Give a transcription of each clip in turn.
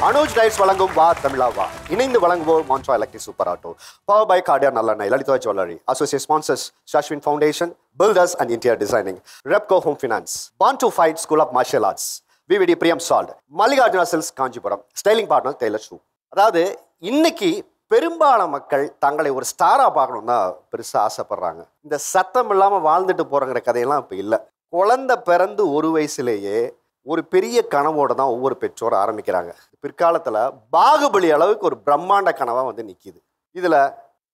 Anuj tides வழங்கும் வா தமிழா வா. இணைந்து வழங்குவோர் Montra electric super auto. Power by Cardia நல்லெண்ணெய், Lalitha jewellery. Associate sponsors Shashwin foundation, builders and interior designing, Repco home finance, born to fight school of martial arts, VVD Priyam salt, Mallikarjuna silks Kanchipuram, styling partner tailor shoe. அதாவது இன்னைக்கு பெரும்பாலான மக்கள் தங்களை ஒரு ஸ்டாரா பார்க்கணும் தான் பெருசா ஆசைப்படுறாங்க. இந்த சத்தம் இல்லாம வாழ்ந்துட்டு போறங்கிற கதையெல்லாம் இப்ப இல்லை. குழந்தை பிறந்து ஒரு வயசுலேயே ஒரு பெரிய கனவோட தான் ஒவ்வொரு பெற்றோரும் ஆரம்பிக்கிறாங்க. பிற்காலத்தில் பாகுபலி அளவுக்கு ஒரு பிரம்மாண்ட கனவாக வந்து நிற்கிது. இதில்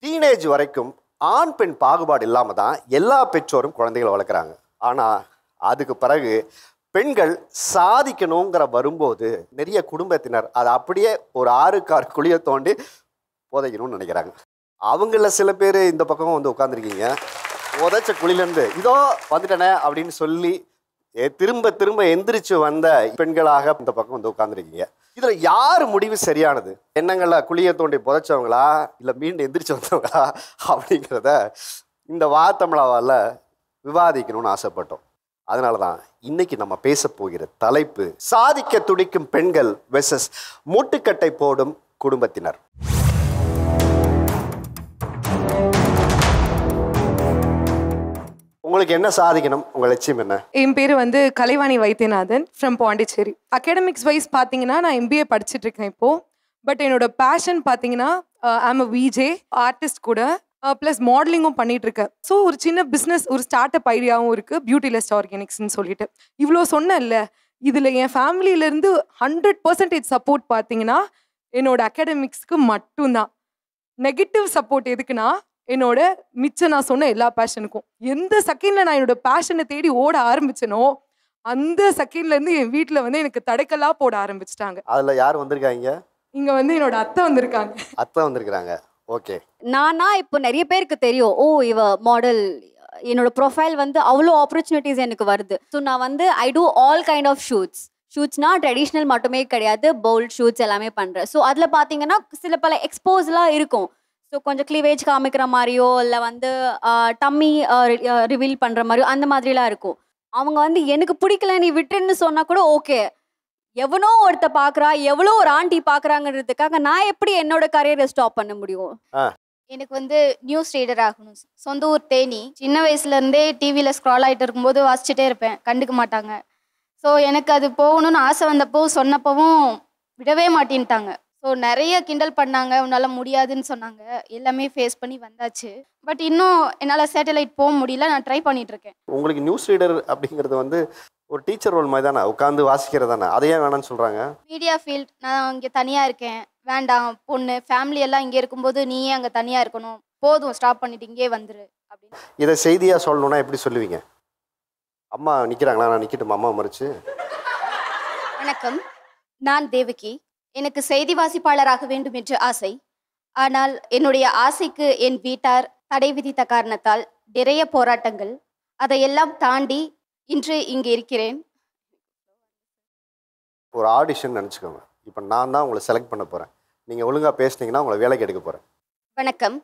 டீனேஜ் வரைக்கும் ஆண் பெண் பாகுபாடு இல்லாமல் தான் எல்லா பெற்றோரும் குழந்தைகளை வளர்க்குறாங்க. ஆனால் அதுக்கு பிறகு பெண்கள் சாதிக்கணுங்கிற வரும்போது நிறைய குடும்பத்தினர் அதை அப்படியே ஒரு 6 குழியை தோண்டி புதைக்கணும்னு நினைக்கிறாங்க. அவங்கள சில பேர் இந்த பக்கம் வந்து உட்காந்துருக்கீங்க, புதைச்ச குழியிலேருந்து இதோ வந்துட்டனே அப்படின்னு சொல்லி திரும்ப திரும்ப எந்திரிச்சு வந்த பெண்களாக இந்த பக்கம் வந்து உட்காந்துருக்கீங்க. இதுல யார் முடிவு சரியானது? எண்ணங்கள குழியை தோண்டி புதைச்சவங்களா இல்லை மீண்டும் எந்திரிச்சு வந்தவங்களா அப்படிங்கிறத இந்த வா தமிழாவால் விவாதிக்கணும்னு ஆசைப்பட்டோம். அதனால தான் இன்னைக்கு நம்ம பேச போகிற தலைப்பு சாதிக்க துடிக்கும் பெண்கள் வெர்சஸ் மூட்டுக்கட்டை போடும் குடும்பத்தினர். உங்களுக்கு என்ன சாதிக்கணும்? உங்க லட்சியம் என்ன? என் பேர் வந்து Kalaivani Vaidyanathan from Pondicherry. Academics wise பார்த்தீங்கன்னா நான் எம்பிஏ படிச்சுட்டு இருக்கேன் இப்போ. பட் என்னோட பேஷன் பார்த்தீங்கன்னா ஐம் அ விஜே ஆர்டிஸ்ட் கூட, ப்ளஸ் மாடலிங்கும் பண்ணிட்டு இருக்கேன். ஸோ ஒரு சின்ன பிஸ்னஸ், ஒரு ஸ்டார்ட் அப் ஐடியாவும் இருக்கு, பியூட்டிலெஸ்ட் ஆர்கானிக்ஸ்ன்னு சொல்லிட்டு. இவ்வளோ சொன்னேன்ல, இதில் என் ஃபேமிலியிலேருந்து 100% சப்போர்ட் பார்த்தீங்கன்னா என்னோட அகாடமிக்ஸ்க்கு மட்டும்தான். நெகட்டிவ் சப்போர்ட் எதுக்குன்னா என்னோட மிச்சம் நான் சொன்ன எல்லா பேஷனுக்கும். எந்த செகண்ட்ல நான் என்னோட பேஷனை தேடி ஓட ஆரம்பிச்சனோ அந்த செகண்ட்ல இருந்து என் வீட்டில் வந்து எனக்கு தடைக்கல்லா போட ஆரம்பிச்சிட்டாங்க. அதுல யார் வந்திருக்காங்க? இங்க வந்து என்னோட அத்தை வந்திருக்காங்க. அத்தை வந்திருக்காங்க. ஓகே. நானா இப்போ நிறைய பேருக்கு தெரியும், ஓ இவ மாடல், என்னோட ப்ரொஃபைல் வந்து அவ்வளோ ஆப்பர்ச்சுனிட்டிஸ் எனக்கு வருது. ஸோ நான் வந்து I do all kind of ஷூட்ஸ்னா ட்ரெடிஷ்னல் மட்டுமே கிடையாது, போல்ட் ஷூட்ஸ் எல்லாமே பண்ணுறேன். ஸோ அதில் பார்த்தீங்கன்னா பல எக்ஸ்போஸ்லாம் இருக்கும். ஸோ கொஞ்சம் கிளீவேஜ் காமிக்கிற மாதிரியோ இல்லை வந்து டம்மி ரிவீல் பண்ணுற மாதிரியோ அந்த மாதிரிலாம் இருக்கும். அவங்க வந்து எனக்கு பிடிக்கல நீ விட்டுன்னு சொன்னால் கூட ஓகே, எவனோ ஒருத்த பார்க்குறா, எவ்வளோ ஒரு ஆண்டி பார்க்குறாங்கிறதுக்காக நான் எப்படி என்னோட கரியரை ஸ்டாப் பண்ண முடியும்? எனக்கு வந்து நியூஸ் ரீடர் ஆகணும். சொந்த ஊர் தேனி. சின்ன வயசுலேருந்தே டிவியில் ஸ்க்ரால் ஆகிட்டு இருக்கும்போது வாசிச்சுட்டே இருப்பேன், கண்டுக்க மாட்டாங்க. ஸோ எனக்கு அது போகணும்னு ஆசை வந்தப்போ சொன்னப்பவும் விடவே மாட்டேன்ட்டாங்க. ஸோ நிறைய கிண்டல் பண்ணாங்க, உன்னால் முடியாதுன்னு சொன்னாங்க. எல்லாமே ஃபேஸ் பண்ணி வந்தாச்சு. பட் இன்னும் என்னால் சேட்டலைட் போக முடியல, நான் ட்ரை பண்ணிட்டு இருக்கேன். உங்களுக்கு நியூஸ் ரீடர் அப்படிங்கிறது வந்து ஒரு டீச்சர் ரோல் மாதிரி தானே, உட்காந்து வாசிக்கிறது தானே, அதையே வேணாம்னு சொல்கிறாங்க? மீடியா ஃபீல்ட், நான் இங்கே தனியாக இருக்கேன், வேண்டாம் பொண்ணு ஃபேமிலி எல்லாம் இங்கே இருக்கும்போது நீயே அங்கே தனியாக இருக்கணும், போதும் ஸ்டாப் பண்ணிட்டு இங்கே வந்துரு அப்படின்னு. இதை செய்தியாக சொல்லணும்னா எப்படி சொல்லுவீங்க? அம்மா நிற்கிறாங்களா, நான் நிற்கட்டுமா அம்மா மறைச்சு? வணக்கம், நான் தேவகி. எனக்கு செய்தி வாசிப்பாளராக வேண்டும் என்று ஆசை. ஆனால் என்னுடைய ஆசைக்கு என் வீட்டார் தடை விதித்த காரணத்தால் நிறைய போராட்டங்கள், அதையெல்லாம் தாண்டி இன்று இங்கே இருக்கிறேன். ஒரு ஆடிஷன் நினச்சிக்கோங்க. இப்போ நான் தான் உங்களை செலக்ட் பண்ண போகிறேன். நீங்கள் ஒழுங்காக பேசுனீங்கன்னா உங்களை வேலைக்கு எடுக்க போகிறேன். வணக்கம்,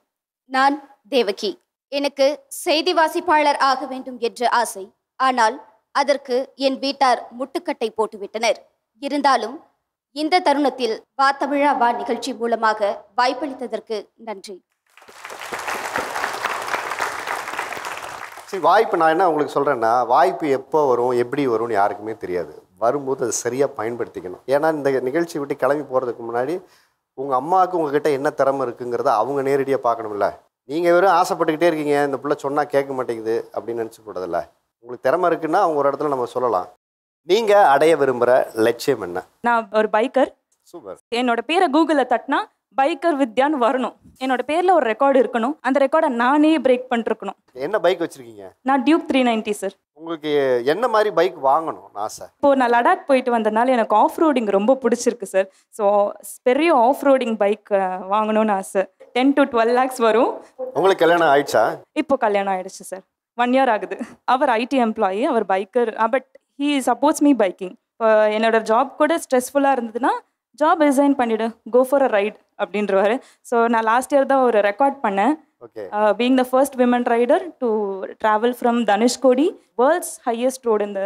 நான் தேவகி. எனக்கு செய்தி வாசிப்பாளர் ஆக வேண்டும் என்று ஆசை. ஆனால் அதற்கு என் வீட்டார் முட்டுக்கட்டை போட்டுவிட்டனர். இருந்தாலும் இந்த தருணத்தில் வா தமிழா வா நிகழ்ச்சி மூலமாக வாய்ப்பளித்ததற்கு நன்றி. சரி, வாய்ப்பு நான் என்ன உங்களுக்கு சொல்கிறேன்னா, வாய்ப்பு எப்போ வரும் எப்படி வரும்னு யாருக்குமே தெரியாது. வரும்போது அதை சரியாக பயன்படுத்திக்கணும். ஏன்னா இந்த நிகழ்ச்சி விட்டு கிளம்பி போகிறதுக்கு முன்னாடி உங்கள் அம்மாவுக்கு உங்ககிட்ட என்ன திறமை இருக்குங்கிறத அவங்க நேரடியாக பார்க்கணும்ல. நீங்கள் வெறும் ஆசைப்பட்டுக்கிட்டே இருக்கீங்க, இந்த பிள்ளை சொன்னால் கேட்க மாட்டேங்குது அப்படின்னு நினச்சி போடுறதில்ல. உங்களுக்கு திறமை இருக்குன்னா அவங்க ஒரு இடத்துல நம்ம சொல்லலாம். நீங்கள் அடைய விரும்புகிற லட்சியம் என்ன? நான் ஒரு பைக்கர். சூப்பர். என்னோட பேரை கூகுளில் தட்டினா பைக்கர் வித்யான்னு வரணும். என்னோட பேரில் ஒரு ரெக்கார்டு இருக்கணும். அந்த ரெக்கார்டை நானே பிரேக் பண்ணிருக்கணும். என்ன பைக் வச்சுருக்கீங்க? நான் டியூக் 390 சார். உங்களுக்கு என்ன மாதிரி பைக் வாங்கணும்னு ஆசை? இப்போது நான் லடாக் போயிட்டு வந்ததுனால எனக்கு ஆஃப் ரோடிங் ரொம்ப பிடிச்சிருக்கு சார். ஸோ பெரிய ஆஃப் ரோடிங் பைக் வாங்கணும்னு ஆசை. 10 to 12 lakhs வரும். உங்களுக்கு கல்யாணம் ஆயிடுச்சா? இப்போ கல்யாணம் ஆயிடுச்சு சார். 1 year ஆகுது. அவர் ஐடி எம்ப்ளாயி, அவர் biker. But he supports me biking. இப்போ என்னோட ஜாப் கூட ஸ்ட்ரெஸ்ஃபுல்லாக இருந்ததுன்னா ஜாப் ரிசைன் பண்ணிவிடு, கோ ஃபார் அ ரைட் அப்படின்றவாரு. ஸோ நான் லாஸ்ட் இயர் தான் ஒரு ரெக்கார்ட் பண்ணேன். Okay. Being the first women rider to travel from Dhanushkodi, world's highest road in the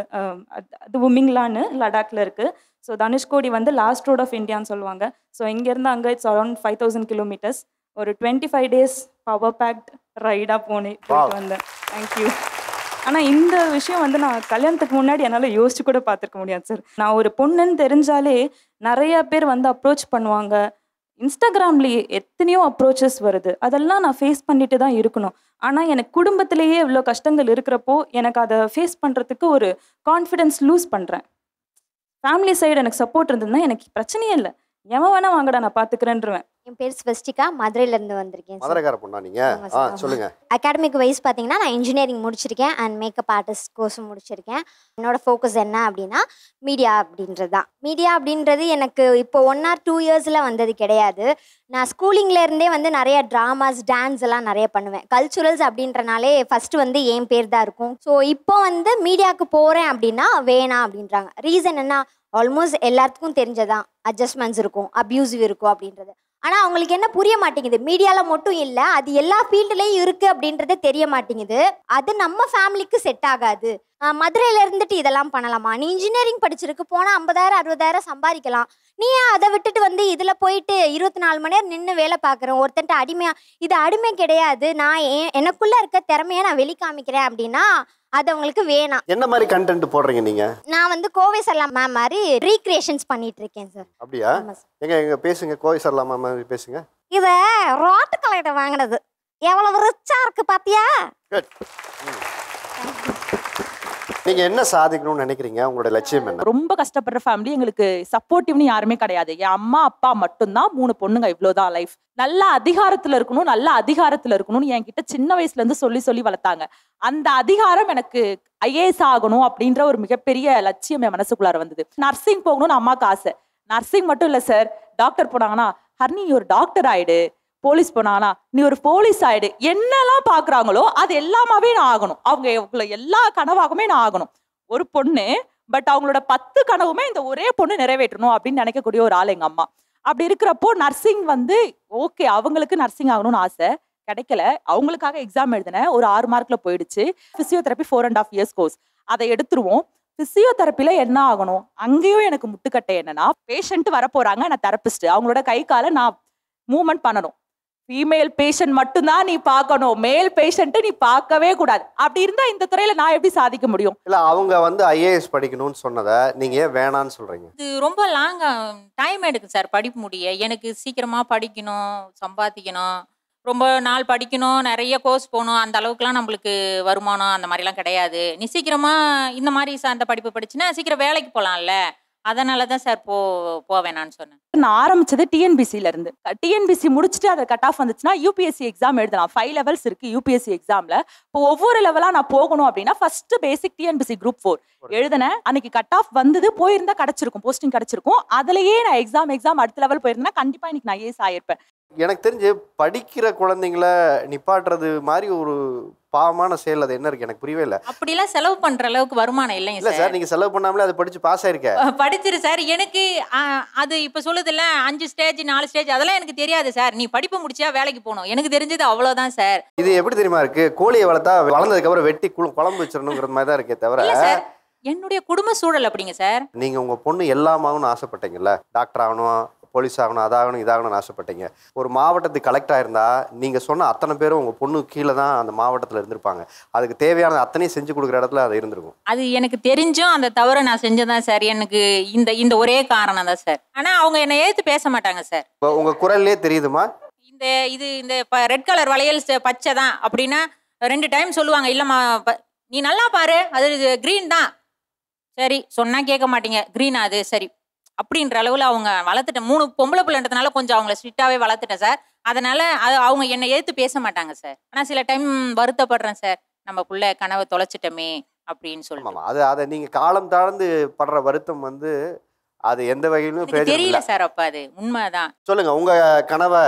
அது உமிங்லான்னு லடாக்ல இருக்கு. ஸோ தனுஷ்கோடி வந்து லாஸ்ட் ரோட் ஆஃப் இந்தியான்னு சொல்லுவாங்க. ஸோ இங்கேருந்து அங்கே இட்ஸ் அரௌண்ட் 5000 kilometers. ஒரு 25 days பவர் பேக்ட் ரைடாக போயிட்டு வந்தேன். தேங்க்யூ. ஆனால் இந்த விஷயம் வந்து நான் கல்யாணத்துக்கு முன்னாடி என்னால் யோசிச்சு கூட பார்த்துருக்க முடியாது சார். நான் ஒரு பொண்ணுன்னு தெரிஞ்சாலே நிறைய பேர் வந்து அப்ரோச் பண்ணுவாங்க. இன்ஸ்டாகிராம்லேயே எத்தனையோ அப்ரோச்சஸ் வருது. அதெல்லாம் நான் ஃபேஸ் பண்ணிட்டு தான் இருக்கணும். ஆனால் எனக்கு குடும்பத்திலேயே இவ்வளோ கஷ்டங்கள் இருக்கிறப்போ எனக்கு அதை ஃபேஸ் பண்ணுறதுக்கு ஒரு கான்ஃபிடென்ஸ் லூஸ் பண்ணுறேன். ஃபேமிலி சைடு எனக்கு சப்போர்ட் இருந்ததுன்னா எனக்கு பிரச்சனையே இல்லை. எவன் வேணா வாங்கடா நான் பார்த்துக்கிறேன்றேன். என் பேர் ஸ்வஸ்டிகா, மதுரையிலேருந்து வந்திருக்கேன். மதுரைக்கார பொண்ணா நீங்க? சொல்லுங்க. அகாடமிக் வைஸ் பார்த்தீங்கன்னா நான் இன்ஜினியரிங் முடிச்சிருக்கேன் அண்ட் மேக்கப் ஆர்டிஸ்ட் கோர்ஸும் முடிச்சிருக்கேன். என்னோட ஃபோக்கஸ் என்ன அப்படின்னா மீடியா அப்படின்றது தான். மீடியா அப்படின்றது எனக்கு இப்போ 1 or 2 yearsல வந்தது கிடையாது. நான் ஸ்கூலிங்லேருந்தே வந்து நிறைய ட்ராமாஸ், டான்ஸ் எல்லாம் நிறைய பண்ணுவேன். கல்ச்சுரல்ஸ் அப்படின்றனாலே ஃபஸ்ட்டு வந்து என் பேர் தான் இருக்கும். ஸோ இப்போ வந்து மீடியாவுக்கு போகிறேன் அப்படின்னா வேணாம் அப்படின்றாங்க. ரீசன் என்ன? ஆல்மோஸ்ட் எல்லாத்துக்கும் தெரிஞ்சதான், அட்ஜஸ்ட்மெண்ட்ஸ் இருக்கும், அப்யூசிவ் இருக்கும் அப்படின்றது. ஆனால் அவங்களுக்கு என்ன புரிய மாட்டேங்குது, மீடியாவில் மட்டும் இல்லை அது எல்லா ஃபீல்டுலேயும் இருக்குது அப்படின்றதே தெரிய மாட்டேங்குது. அது நம்ம ஃபேமிலிக்கு செட் ஆகாது. மதுரையில் இருந்துட்டு இதெல்லாம் பண்ணலாமா? நீ இன்ஜினியரிங் படிச்சிருக்கு, போனால் 50,000 60,000 சம்பாதிக்கலாம். நீ அதை விட்டுட்டு வந்து இதில் போயிட்டு 24 மணி நேரம் நின்று வேலை பார்க்குறேன் ஒருத்தன்ட்டு அடிமையா? இது அடிமை கிடையாது. நான் எனக்குள்ளே இருக்க திறமையை நான் வெளிக்காமிக்கிறேன் அப்படின்னா அது அவங்களுக்கு வேணாம். என்ன மாதிரி கண்டென்ட் போடுறீங்க நீங்க? நான் வந்து கோவை சரளா மேம் மாதிரி ரீக்ரியேஷன்ஸ் பண்ணிட்டு இருக்கேன் சார். அப்படியா? எங்க பேசுங்க, கோவை சரளா மேம் மாதிரி பேசுங்க. இத ரோட்டு கலையிட்ட வாங்கினது எவ்வளவு ரிச்சா இருக்கு பாத்தியா? நீங்க என்ன சாதிக்கணும்னு நினைக்கிறீங்க? உங்களோட லட்சியம் என்ன? ரொம்ப கஷ்டப்படுற ஃபேமிலி, எங்களுக்கு சப்போர்ட்டிவ்னு யாருமே கிடையாது. என் அம்மா அப்பா மட்டும்தான், 3 பொண்ணுங்க, இவ்வளவுதான் லைஃப். நல்ல அதிகாரத்துல இருக்கணும், நல்ல அதிகாரத்துல இருக்கணும்னு என்கிட்ட சின்ன வயசுல இருந்து சொல்லி சொல்லி வளர்த்தாங்க. அந்த அதிகாரம் எனக்கு ஐஏஎஸ் ஆகணும் அப்படின்ற ஒரு மிகப்பெரிய லட்சியம் என் மனசுக்குள்ளார வந்தது. நர்சிங் போகணும்னு அம்மாவுக்கு ஆசை. நர்சிங் மட்டும் இல்ல சார், டாக்டர் போனாங்கன்னா ஹர்னி ஒரு டாக்டர் ஆயிடு, போலீஸ் போனாங்கன்னா நீ ஒரு போலீஸ் ஆயிடு, என்னெல்லாம் பாக்குறாங்களோ அது எல்லாமே நான் ஆகணும். அவங்க எல்லா கனவாகவுமே நான் ஆகணும். ஒரு பொண்ணு, பட் அவங்களோட 10 கனவுமே இந்த ஒரே பொண்ணு நிறைவேற்றணும் அப்படின்னு நினைக்கக்கூடிய ஒரு ஆள் எங்க அம்மா. அப்படி இருக்கிறப்போ நர்சிங் வந்து ஓகே, அவங்களுக்கு நர்சிங் ஆகணும்னு ஆசை, கிடைக்கல. அவங்களுக்காக எக்ஸாம் எழுதினேன், ஒரு 6 மார்க்ல போயிடுச்சு. பிசியோதெரப்பி 4.5 years கோர்ஸ், அதை எடுத்துருவோம். பிசியோதெரப்பில என்ன ஆகணும்? அங்கேயும் எனக்கு முட்டுக்கட்டை என்னன்னா, பேஷண்ட் வர போறாங்க, நான் தெரபிஸ்ட், அவங்களோட கை காலை நான் மூவ்மெண்ட் பண்ணணும். ஃபீமேல் பேஷண்ட் மட்டும்தான் நீ பார்க்கணும், மேல் பேஷண்ட் நீ பார்க்கவே கூடாது. அப்படி இருந்தா இந்த துறையில நான் எப்படி சாதிக்க முடியும்? இல்ல அவங்க வந்து ஐஏஎஸ் படிக்கணும்னு சொன்னதை நீங்க ஏன் வேணான்னு சொல்றீங்க? இது ரொம்ப லாங்கா டைம் எடுக்கும் சார் படிப்பு முடிய. எனக்கு சீக்கிரமா படிக்கணும், சம்பாதிக்கணும், ரொம்ப நாள் படிக்கணும், நிறைய கோர்ஸ் போகணும். அந்த அளவுக்குலாம் நம்மளுக்கு வருமானம் அந்த மாதிரிலாம் கிடையாது. நீ சீக்கிரமா இந்த மாதிரி சார்ந்த படிப்பு படிச்சுன்னா சீக்கிரம் வேலைக்கு போகலாம்ல. அதனால தான் சார் போவேணான்னு சொன்னேன். நான் ஆரம்பிச்சது டிஎன்பிசில இருந்து. டிஎன்பிசி முடிச்சுட்டு அதை கட் ஆஃப் வந்துச்சுன்னா யூபிஎஸ்சி எக்ஸாம் எழுதலாம். 5 levels இருக்கு யூபிஎஸ்சி எக்ஸாம்ல. இப்போ ஒவ்வொரு லெவலா நான் போகணும் அப்படின்னா ஃபர்ஸ்ட் பேசிக் டிஎன்பிசி குரூப் 4 எழுதினேன். அன்னைக்கு கட் ஆஃப் வந்தது, போயிருந்தா கிடைச்சிருக்கும், போஸ்டிங் கிடைச்சிருக்கும். அதுலயே நான் எக்ஸாம் அடுத்த லெவல் போயிருந்தா கண்டிப்பா இன்னைக்கு நான் ஐஏஎஸ் ஆயிருப்பேன். எனக்கு தெரிஞ்சு படிக்கிற குழந்தைங்களை நிப்பாட்டுறது மாதிரி ஒரு பாவமான செயல் அது என்ன இருக்கு எனக்கு புரியவே இல்லை. அப்படிலாம் செலவு பண்ற அளவுக்கு வருமானம் இல்லைங்க இல்ல சார், நீங்க செலவு பண்ணாமலே அதை படிச்சு பாஸ் ஆயிருக்க. படிச்சிரு சார். எனக்கு அது இப்ப சொல்லுதுல்ல 5 ஸ்டேஜ் 4 ஸ்டேஜ் அதெல்லாம் எனக்கு தெரியாது சார். நீ படிப்பு முடிச்சா வேலைக்கு போகணும், எனக்கு தெரிஞ்சது அவ்வளவுதான் சார். இது எப்படி தெரியுமா இருக்கு? கோழியை வளர்த்தா வளர்ந்ததுக்கு அப்புறம் வெட்டி குழம்பு வச்சிடணுங்கிற மாதிரி தான் இருக்கே தவிர என்னுடைய குடும்ப சூழல் அப்படிங்க சார். நீங்க உங்க பொண்ணு எல்லாம் ஆகணும்னு ஆசைப்பட்டீங்கல்ல, டாக்டர் ஆகணும், போலீஸ் ஆகணும், அதாகணும் இதாகணும்னு ஆசைப்பட்டீங்க. ஒரு மாவட்டத்துக்கு கலெக்டர் ஆயிருந்தா நீங்க சொன்ன அத்தனை பேரும் உங்க பொண்ணு கீழே தான் அந்த மாவட்டத்தில் இருந்திருப்பாங்க. அதுக்கு தேவையான அத்தனையும் செஞ்சு கொடுக்குற இடத்துல அது இருந்திருக்கும். அது எனக்கு தெரிஞ்சும் அந்த தவிர நான் செஞ்சதான் சார். எனக்கு இந்த ஒரே காரணம் தான் சார். ஆனா அவங்க என்னை ஏத்து பேச மாட்டாங்க சார். உங்க குரல்லே தெரியுதுமா? இந்த ரெட் கலர் வளையல் பச்சை தான் அப்படின்னா 2 டைம் சொல்லுவாங்க. இல்லம்மா நீ நல்லா பாரு, அது கிரீன் தான். சரி சொன்னா கேட்க மாட்டீங்க, கிரீனா அது சரி அப்படின்ற அளவில் அவங்க வளர்த்துட்டேன். 3 பொம்பளை பிள்ளைன்றதுனால கொஞ்சம் அவங்கள ஸ்ட்ரிக்டாகவே வளர்த்துட்டேன் சார். அதனால அவங்க என்னை ஏற்று பேச மாட்டாங்க சார். ஆனால் சில டைம் வருத்தப்படுறேன் சார், நம்ம பிள்ளை கனவை தொலைச்சிட்டோமே அப்படின்னு சொல்லுவாங்க. அதை நீங்கள் காலம் தாழ்ந்து படுற வருத்தம் வந்து அது எந்த வகையிலும் தெரியல சார். அப்போ அது உண்மைதான். சொல்லுங்க, உங்க கனவை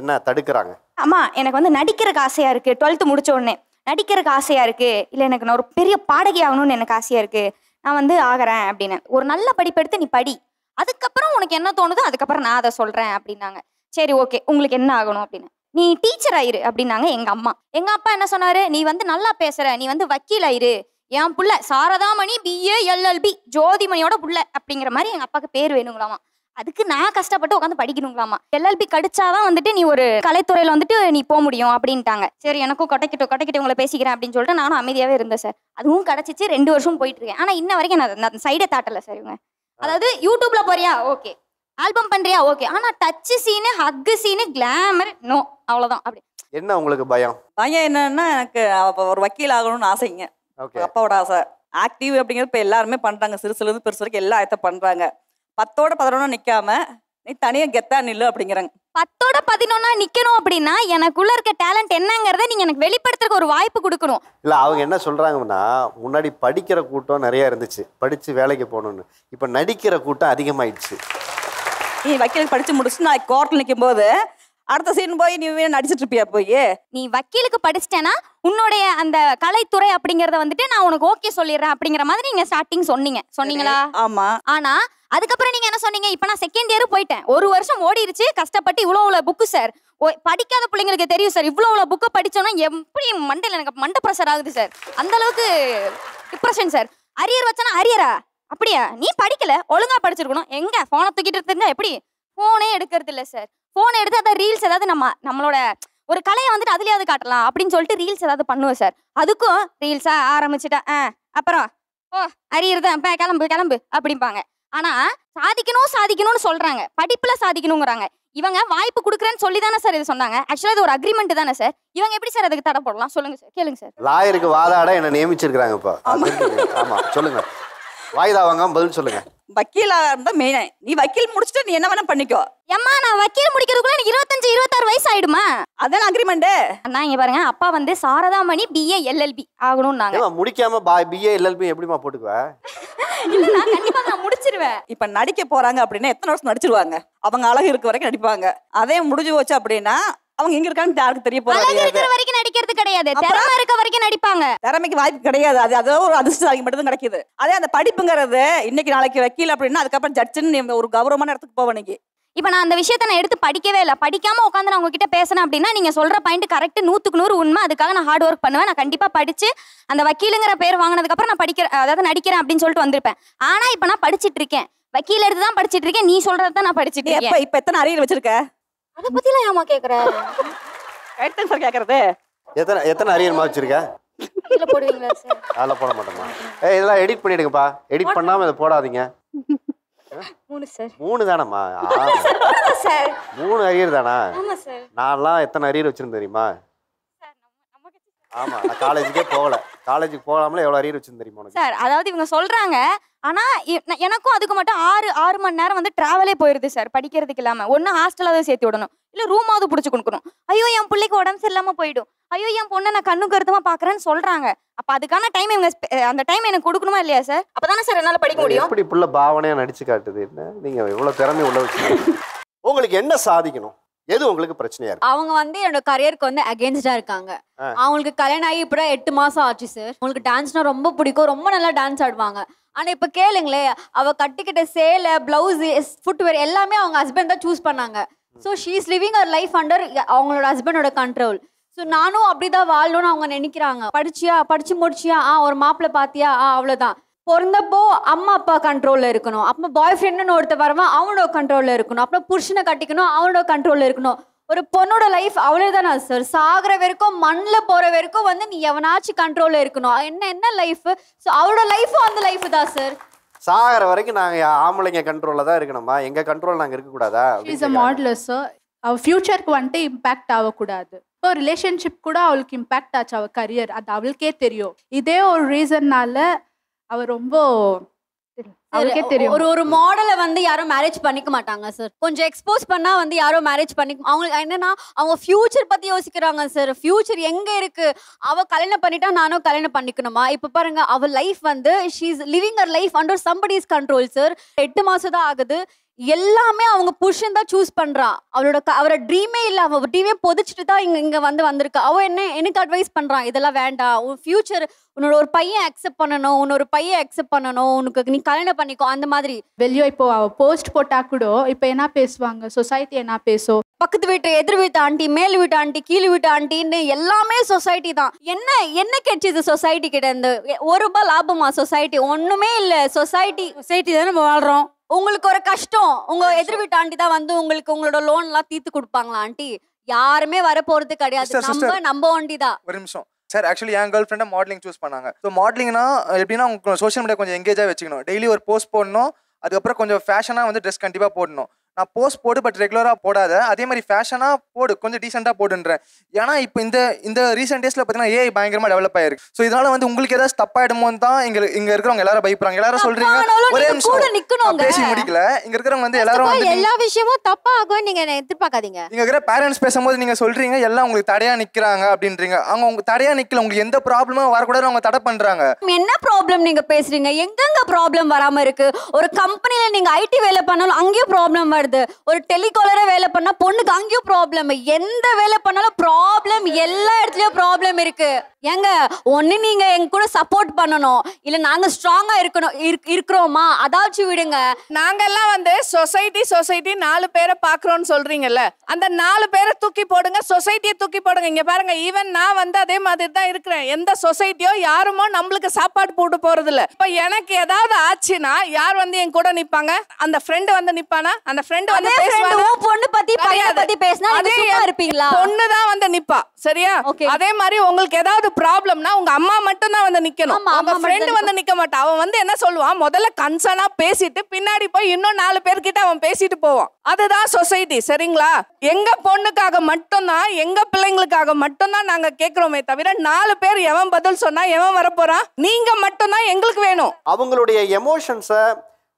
என்ன தடுக்கிறாங்க? அம்மா எனக்கு வந்து நடிக்கிறதுக்கு ஆசையா இருக்கு. 12th முடிச்ச உடனே நடிக்கிறதுக்கு ஆசையா இருக்கு. இல்லை எனக்கு நான் ஒரு பெரிய பாடகி ஆகணும்னு எனக்கு ஆசையா இருக்கு, நான் வந்து ஆகிறேன் அப்படின்னு. ஒரு நல்ல படிப்பு எடுத்து நீ படி, அதுக்கப்புறம் உனக்கு என்ன தோணுதோ அதுக்கப்புறம் நான் அதை சொல்கிறேன் அப்படின்னாங்க. சரி ஓகே, உங்களுக்கு என்ன ஆகணும் அப்படின்னு. நீ டீச்சர் ஆயிரு அப்படின்னாங்க எங்க அம்மா. எங்க அப்பா என்ன சொன்னாரு, நீ வந்து நல்லா பேசுற, நீ வந்து வக்கீல் ஆயிரு. என் புள்ள சாரதாமணி BA LLB ஜோதிமணியோட புள்ள அப்படிங்கிற மாதிரி எங்க அப்பாவுக்கு பேர் வேணுங்களாமா. அதுக்கு நான் கஷ்டப்பட்டு உட்காந்து படிக்கணுங்களாமா. LLB கடிச்சாதான் வந்துட்டு நீ ஒரு கலைத்துறையில வந்துட்டு நீ போக முடியும் அப்படின்ட்டாங்க. சரி எனக்கும் கொட்டைக்கிட்டு உங்களை பேசிக்கிறேன் அப்படின்னு சொல்லிட்டு நானும் அமைதியாவே இருந்தேன் சார். அதுவும் கிடைச்சிச்சு. 2 வருஷம் போயிட்டு இருக்கேன். ஆனா இன்ன வரைக்கும் நான் சைடே தாட்டல சார். இவங்க அதாவது யூடியூப்ல போறியா ஓகே, ஆல்பம் பண்றியா ஓகே, ஆனா touch scene hug scene glamour no, அவ்வளவுதான். அப்படி என்ன உங்களுக்கு பயம்? பயம் என்னன்னா எனக்கு ஒரு வக்கீல் ஆகணும்னு ஆசைங்க. அப்பாவோட ஆசை. ஆக்டிவ் அப்படிங்கிறது இப்போ எல்லாருமே பண்றாங்க, சிறுசுலேருந்து பெருசு வரைக்கும் எல்லா ஆயத்தை பண்றாங்க. 10ஓட 11 நிக்காம நீ தனியா கெத்தா நில்லு அப்படிங்கிறாங்க. 10ஓட 11 நிக்கணும் அப்படின்னா எனக்குள்ள இருக்க டேலண்ட் என்னங்கறத நீங்க எனக்கு வெளிப்படுத்துறதுக்கு ஒரு வாய்ப்பு கொடுக்கணும். இல்ல அவங்க என்ன சொல்றாங்கன்னா, முன்னாடி படிக்கிற கூட்டம் நிறைய இருந்துச்சு, படிச்சு வேலைக்கு போகணும்னு. இப்ப நடிக்கிற கூட்டம் அதிகமாயிடுச்சு. நீ வக்கீலுக்கு படிச்சு முடிச்சு நான் கோர்ட்ல நிற்கும் போது அடுத்த சீன் போய் நீ நடிச்சிட்டு இருப்பியா? போய் நீ வக்கீலுக்கு படிச்சிட்டேன்னா உன்னுடைய அந்த கலைத்துறை அப்படிங்கறத வந்துட்டு நான் உனக்கு ஓகே சொல்லிடுறேன் அப்படிங்கிற மாதிரி நீங்க ஸ்டார்டிங் சொன்னீங்களா? ஆமா. ஆனா அதுக்கப்புறம் நீங்க என்ன சொன்னீங்க, இப்ப நான் செகண்ட் இயர் போயிட்டேன், 1 வருஷம் ஓடிடுச்சு, கஷ்டப்பட்டு இவ்வளவு புக்கு சார். படிக்காத பிள்ளைங்களுக்கு தெரியும் சார், இவ்வளவு புக்கை படிச்சோன்னா எப்படி மண்டையில் எனக்கு மண்டை ப்ரெஷர் ஆகுது சார். அந்த அளவுக்கு டிப்ரெஷன் சார். அரியர் வச்சானா அரியரா? அப்படியா? நீ படிக்கல, ஒழுங்கா படிச்சிருக்கணும். எங்க போனை தூக்கிட்டு இருந்தா எப்படி? போனே எடுக்கிறது இல்லை சார். போனை எடுத்து அதை ரீல்ஸ் ஏதாவது நம்மளோட ஒரு கலையை வந்துட்டு அதுலயாவது காட்டலாம் அப்படின்னு சொல்லிட்டு ரீல்ஸ் ஏதாவது பண்ணுவேன் சார். அதுக்கும் ரீல்ஸா ஆரம்பிச்சுட்டேன், அப்புறம் ஓ அரியர் தான், கிளம்பு அப்படிம்பாங்க. ஆனா சாதிக்கணும்னு சொல்றாங்க, படிப்புல சாதிக்கணுங்கிறாங்க. இவங்க வாய்ப்பு கொடுக்குறேன்னு சொல்லி தானே சார் இது சொன்னாங்க. ஆக்சுவலா இது ஒரு அக்ரிமெண்ட் தானே சார். இவங்க எப்படி சார் அதுக்கு தடை போடலாம்? சொல்லுங்க சார், கேளுங்க சார். லாயருக்கு வாதாட என்ன நியமிச்சிருக்காங்க இப்போ. ஆமா சொல்லுங்க, வாய்தா வாங்காம பதில் சொல்லுங்க. வக்கீலா இருந்தா மெயினா நீ வக்கீல் முடிச்சுட்டு நீ என்ன வேணா பண்ணிக்கோ. ஏம்மா நான் வக்கீல் முடிக்கிறதுக்குள்ள எனக்கு 25-26 வயசு ஆயிடுமா? அதான் அக்ரிமெண்ட். அண்ணா இங்க பாருங்க, அப்பா வந்து சாரதாமணி BA LLB ஆகணும்னாங்க. முடிக்காம BA LLB எப்படிமா போட்டுக்குவ? இல்ல நான் கண்டிப்பா நான் முடிச்சிருவேன். இப்ப நடிக்க போறாங்க அப்படின்னா எத்தனை வருஷம் நடிச்சிருவாங்க? அவங்க அழகு இருக்க வரைக்கும் நடிப்பாங்க. அதே முடிஞ்சு போச்சு அப்படின்னா அவங்க எங்க இருக்கான்னு யாருக்கு தெரிய போறாங்க? அழகு இருக்கிற வரைக்கும் நடிக்கிறது கிடையாது, திறமை இருக்க வரைக்கும் நடிப்பாங்க. திறமைக்கு வாய்ப்பு கிடையாது. அது ஒரு அதிர்ஷ்டம் மட்டும் தான் கிடைக்குது. அதே அந்த படிப்புங்கிறது இன்னைக்கு நாளைக்கு வக்கீல் அப்படின்னா அதுக்கப்புறம் ஜட்ஜுன்னு ஒரு கௌரவமான இடத்துக்கு போவேன். இன்னைக்கு இப்ப நான் அந்த விஷயத்த நான் எடுத்து படிக்கவே இல்லை. படிக்காம உட்காந்து நான் உங்ககிட்ட பேசினேன் அப்படின்னா நீங்க சொல்ற பாயிண்ட் கரெக்ட், 100க்கு 100 உண்மை. அதுக்காக நான் ஹார்ட் ஒர்க் பண்ணுவேன். நான் கண்டிப்பா படிச்சு அந்த வக்கீலுங்கிற பேர் வாங்கினதுக்கு அப்புறம் நான் படிக்கிறேன், அதாவது நடிக்கிறேன் அப்படின்னு சொல்லிட்டு வந்திருப்பேன். ஆனா இப்ப நான் படிச்சிட்டு இருக்கேன், வக்கீல் எடுத்து தான் படிச்சிட்டு இருக்கேன். நீ சொல்றதான் நான் படிச்சிட்டு இருக்கேன். இப்ப எத்தனை அரியர் வச்சிருக்க? அதை பத்திலாம் ஏமா கேக்குற? கரெக்ட் சார் கேக்குறது. எத்தனை அரியர்மா வச்சிருக்க? இதுல போடுவீங்களா சார்? அதெல்லாம் போட மாட்டோமா. இதெல்லாம் எடிட் பண்ணிடுங்கப்பா. எடிட் பண்ணாம இதை போடாதீங்க. 3 சார். 3 தானம்மா? சார் 3 அரியர் தானா? ஆமா சார். நான்லாம் எத்தனை அரியர் வச்சிருந்தேன் தெரியுமா? ஆமா, நான் காலேஜுக்கே போகல. காலேஜுக்கு போகாமலே எவ்வளவு அரியர் வச்சிருந்தேன் தெரியுமா சார்? அதாவது இவங்க சொல்றாங்க, ஆனா எனக்கும் அதுக்கு மட்டும் 6 மணி நேரம் வந்து டிராவலே போயிருது சார் படிக்கிறதுக்கு. இல்லாம ஒன்னு ஹாஸ்டலாவது சேர்த்து விடணும், இல்ல ரூமாவது புடிச்சு கொடுக்கணும். ஐயோ என் பிள்ளைக்கு உடம்பு சரியில்லாம போயிடும், ஐயோ என் பொண்ணை நான் கண்ணு கருத்துமா பாக்குறேன்னு சொல்றாங்க. அப்ப அதுக்கான டைம் இவங்க அந்த டைம் எனக்கு கொடுக்கணுமா இல்லையா சார்? அப்பதானே சார் என்னால படிக்க முடியும். எப்படி புள்ள பாவனையா நடிச்சு காட்டுது? என்ன நீங்க இவ்வளவு திறமை உள்ள வச்சு உங்களுக்கு என்ன சாதிக்கணும்? எது உங்களுக்கு பிரச்சனையா இருக்கு? அவங்க வந்து என்னோட கரியருக்கு வந்து அகேன்ஸ்டா இருக்காங்க. அவங்களுக்கு கல்யாணம் ஆகி இப்ப 8 மாசம் ஆச்சு சார். அவங்களுக்கு டான்ஸ்னா ரொம்ப பிடிக்கும், ரொம்ப நல்லா டான்ஸ் ஆடுவாங்க. ஆனா இப்ப கேளுங்களேன், அவ கட்டிக்கிட்ட சேலை, பிளவுஸ், ஃபுட்வேர் எல்லாமே அவங்க ஹஸ்பண்ட் தான் சூஸ் பண்ணாங்க. So she is living her life under அவங்களோட ஹஸ்பண்டோட கண்ட்ரோல். ஸோ நானும் அப்படிதான் வாழணும்னு அவங்க நினைக்கிறாங்க. படிச்சு முடிச்சியா, ஒரு மாப்பிள்ளை பாத்தியா, அவ்வளவுதான். பிறந்தப்போ அம்மா அப்பா கண்ட்ரோல்ல இருக்கணும், அப்போ பாய் ஃப்ரெண்டுன்னு ஒருத்த வரவன் அவனோட கண்ட்ரோல்ல இருக்கணும், அப்புறம் புருஷனை கட்டிக்கணும் அவனோட கண்ட்ரோல்ல இருக்கணும். ஒரு பொண்ணோட லைஃப் அவ்வளவுதானா சார்? சாகுற வரைக்கும் மண்ணில் போற வரைக்கும் வந்து நீ எவனாச்சும் கண்ட்ரோல்ல இருக்கணும். என்ன லைஃப்? ஸோ அவளோட லைஃபும் அந்த லைஃப் தான் சார். சாகிற வரைக்கும் நாங்க ஆம்பளைங்க கண்ட்ரோல்ல தான் இருக்கணுமா? எங்க கண்ட்ரோல் நாங்க இருக்க கூடாதா? Is a modeller sir. அவ ஃபியூச்சருக்கு வந்துட்டு இம்பாக்ட் ஆகக்கூடாது. இப்போ ரிலேஷன்ஷிப் கூட அவளுக்கு இம்பாக்ட் ஆச்சு, அவள் கரியர், அது அவளுக்கே தெரியும். இதே ஒரு ரீசன்னால அவ ரொம்ப அவளுக்கே தெரியும். ஒரு மாடலை வந்து யாரும் மேரேஜ் பண்ணிக்க மாட்டாங்க சார். கொஞ்சம் எக்ஸ்போஸ் பண்ணா வந்து யாரும் மேரேஜ் பண்ணிக்க, அவங்களுக்கு என்னன்னா அவங்க ஃபியூச்சர் பத்தி யோசிக்கிறாங்க சார். ஃபியூச்சர் எங்க இருக்கு? அவ கல்யாணம் பண்ணிட்டா நானும் கல்யாணம் பண்ணிக்கணுமா? இப்ப பாருங்க, அவ லைஃப் வந்து she is living her life under somebody's control sir. 8 மாசம் தான் ஆகுது. எல்லாமே அவங்க புருஷன் தான் சூஸ் பண்றான். அவரோட ட்ரீமே இல்ல, அவ ட்ரீமே பொதிச்சுட்டு தான் இங்க வந்திருக்கா. அவ எனக்கு அட்வைஸ் பண்றான், இதெல்லாம் வேண்டாம், உன் ஃபியூச்சர், உன்னோட ஒரு பையன் அக்செப்ட் பண்ணணும், உன்னோட பையன் அக்செப்ட் பண்ணணும், உனக்கு நீ கல்யாணம் பண்ணிக்கோ, அந்த மாதிரி. வெளியோ இப்போ அவ போஸ்ட் போட்டா கூட இப்போ என்ன பேசுவாங்க, சொசைட்டி என்ன பேசும், பக்கத்து வீட்டு எதிர் வீட்டு ஆண்டி, மேல் வீட்டு ஆண்டி, கீழ் வீட்டு ஆண்டின்னு எல்லாமே சொசைட்டி தான். என்ன கிடைச்சது சொசைட்டி கிட்ட இருந்து? ₹1 லாபமா சொசைட்டி? ஒண்ணுமே இல்ல. சொசைட்டி தான் நம்ம வாழ்றோம். உங்களுக்கு ஒரு கஷ்டம், உங்க எதிர் வீட்டு ஆண்டி தான் வந்து உங்களுக்கு உங்களோட லோன் எல்லாம் தீர்த்து கொடுப்பாங்களா ஆண்டி? யாருமே வர போறது கிடையாது. நம்ம வண்டி தான். ஒரு நிமிஷம் சார், ஆக்சுவலி என் கேர்ள் ஃப்ரெண்டை மாடலிங் சூஸ் பண்ணாங்க. ஸோ மாடலிங்னா எப்படின்னா உங்க சோஷியல் மீடியா கொஞ்சம் எங்கேஜாக வச்சுக்கணும். டெய்லி ஒரு போஸ்ட் போடணும், அதுக்கப்புறம் கொஞ்சம் ஃபேஷனாக வந்து ட்ரெஸ் கண்டிப்பாக போடணும். நான் போஸ்ட் போடு பட் ரெகுலராக போடாத, அதே மாதிரி ஃபேஷனாக போடு, கொஞ்சம் டீசெண்டாக போடுன்றேன். ஏன்னா இப்போ இந்த ரீசெண்ட் டேஸில் பார்த்தீங்கன்னா ஏஐ பயங்கரமாக டெவலப் ஆயிருக்கு. ஸோ இதனால வந்து உங்களுக்கு ஏதாவது தப்பாயிடுமோன்னு தான் இங்க இருக்கிறவங்க எல்லாரும் பயப்படுறாங்க. எல்லாரும் சொல்றீங்க ஒரே நிமிஷம் பேசி முடிக்கல. இங்க இருக்கிறவங்க வந்து எல்லாரும் வந்து எல்லா விஷயமும் தப்பா ஆகும் நீங்க எதிர்பார்க்காதீங்க. இங்க இருக்கிற பேரண்ட்ஸ் பேசும்போது நீங்க சொல்றீங்க எல்லாம் உங்களுக்கு தடையா நிக்கிறாங்க அப்படின்றீங்க. அவங்க உங்க தடையா நிக்கல, உங்களுக்கு எந்த ப்ராப்ளமும் வரக்கூடாது அவங்க தடை பண்றாங்க. என்ன ப்ராப்ளம் நீங்க பேசுறீங்க? எங்கெங்க ப்ராப்ளம் வராம இருக்கு? ஒரு கம்பெனில நீங்க ஐடி வேலை பண்ணாலும் அங்கேயும் ப்ராப்ளம் வருது. ஒரு டெலிகாலரா வேலை பண்ணா பொண்ணுக்கு அங்கேயும் ப்ராப்ளம். எந்த வேலை பண்ணாலும் ப்ராப்ளம், எல்லா இடத்துலயும் ப்ராப்ளம் இருக்கு. ஏங்க ஒண்ணு நீங்க எங்க கூட சப்போர்ட் பண்ணணும், இல்ல நாங்க ஸ்ட்ராங்கா இருக்கிறோமா அதாச்சும் விடுங்க. நாங்க எல்லாம் வந்து சொசைட்டி 4 பேரை பாக்குறோம்னு சொல்றீங்கல்ல, அந்த 4 பேரை தூக்கி போடுங்க, சொசைட்டியை தூக்கி போடுங்க. இங்க பாருங்க, ஈவன் நான் வந்து அதே மாதிரி தான் இருக்கிறேன். எந்த சொசைட்டியோ யாருமோ நம்மளுக்கு சாப்பாடு போட்டு போறது இல்ல. இப்ப எனக்கு ஏதாவது ஆச்சுன்னா யார் வந்து என் கூட நிப்பாங்க? அந்த ஃப்ரெண்ட் வந்து நிப்பானா? அந்த ஃப்ரெண்ட் வந்து பொண்ணு பத்தி பேசினா இருப்பீங்களா? பொண்ணு தான் வந்து நிப்பா, சரியா? அதே மாதிரி உங்களுக்கு ஏதாவது ப்ராப்ளம்னா உங்க அம்மா மட்டும் தான் வந்து நிக்கணும். உங்க ஃப்ரெண்ட் வந்து நிக்க மாட்டா. அவன் வந்து என்ன சொல்லுவான், முதல்ல கன்சர்னா பேசிட்டு பின்னாடி போய் இன்னும் 4 பேர்கிட்ட அவன் பேசிட்டு போவான். அதுதான் சொசைட்டி, சரிங்களா? எங்க பொண்ணுக்காக மட்டும்தான், எங்க பிள்ளைங்களுக்காக மட்டும்தான் நாங்க கேட்கிறோமே தவிர 4 பேர் எவன் பதில் சொன்னா எவன் வரப்போறான்? நீங்க மட்டும்தான் எங்களுக்கு வேணும். அவங்களுடைய எமோஷன்ஸை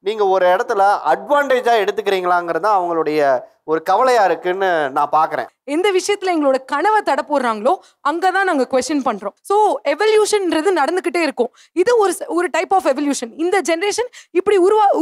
நீங்க ஒரு இடத்துல அட்வான்டேஜா எடுத்துக்கிறீங்களாங்கிறது அவங்களுடைய ஒரு கவலையா இருக்குன்னு நான் பாக்குறேன். எந்த விஷயத்துல எங்களோட கனவை தடை போடுறாங்களோ அங்கதான் நாங்க கொஸ்டின் பண்றோம். ஸோ எவல்யூஷன்ன்றது நடந்துகிட்டே இருக்கும். இது ஒரு டைப் ஆஃப் எவல்யூஷன். இந்த ஜென்ரேஷன் இப்படி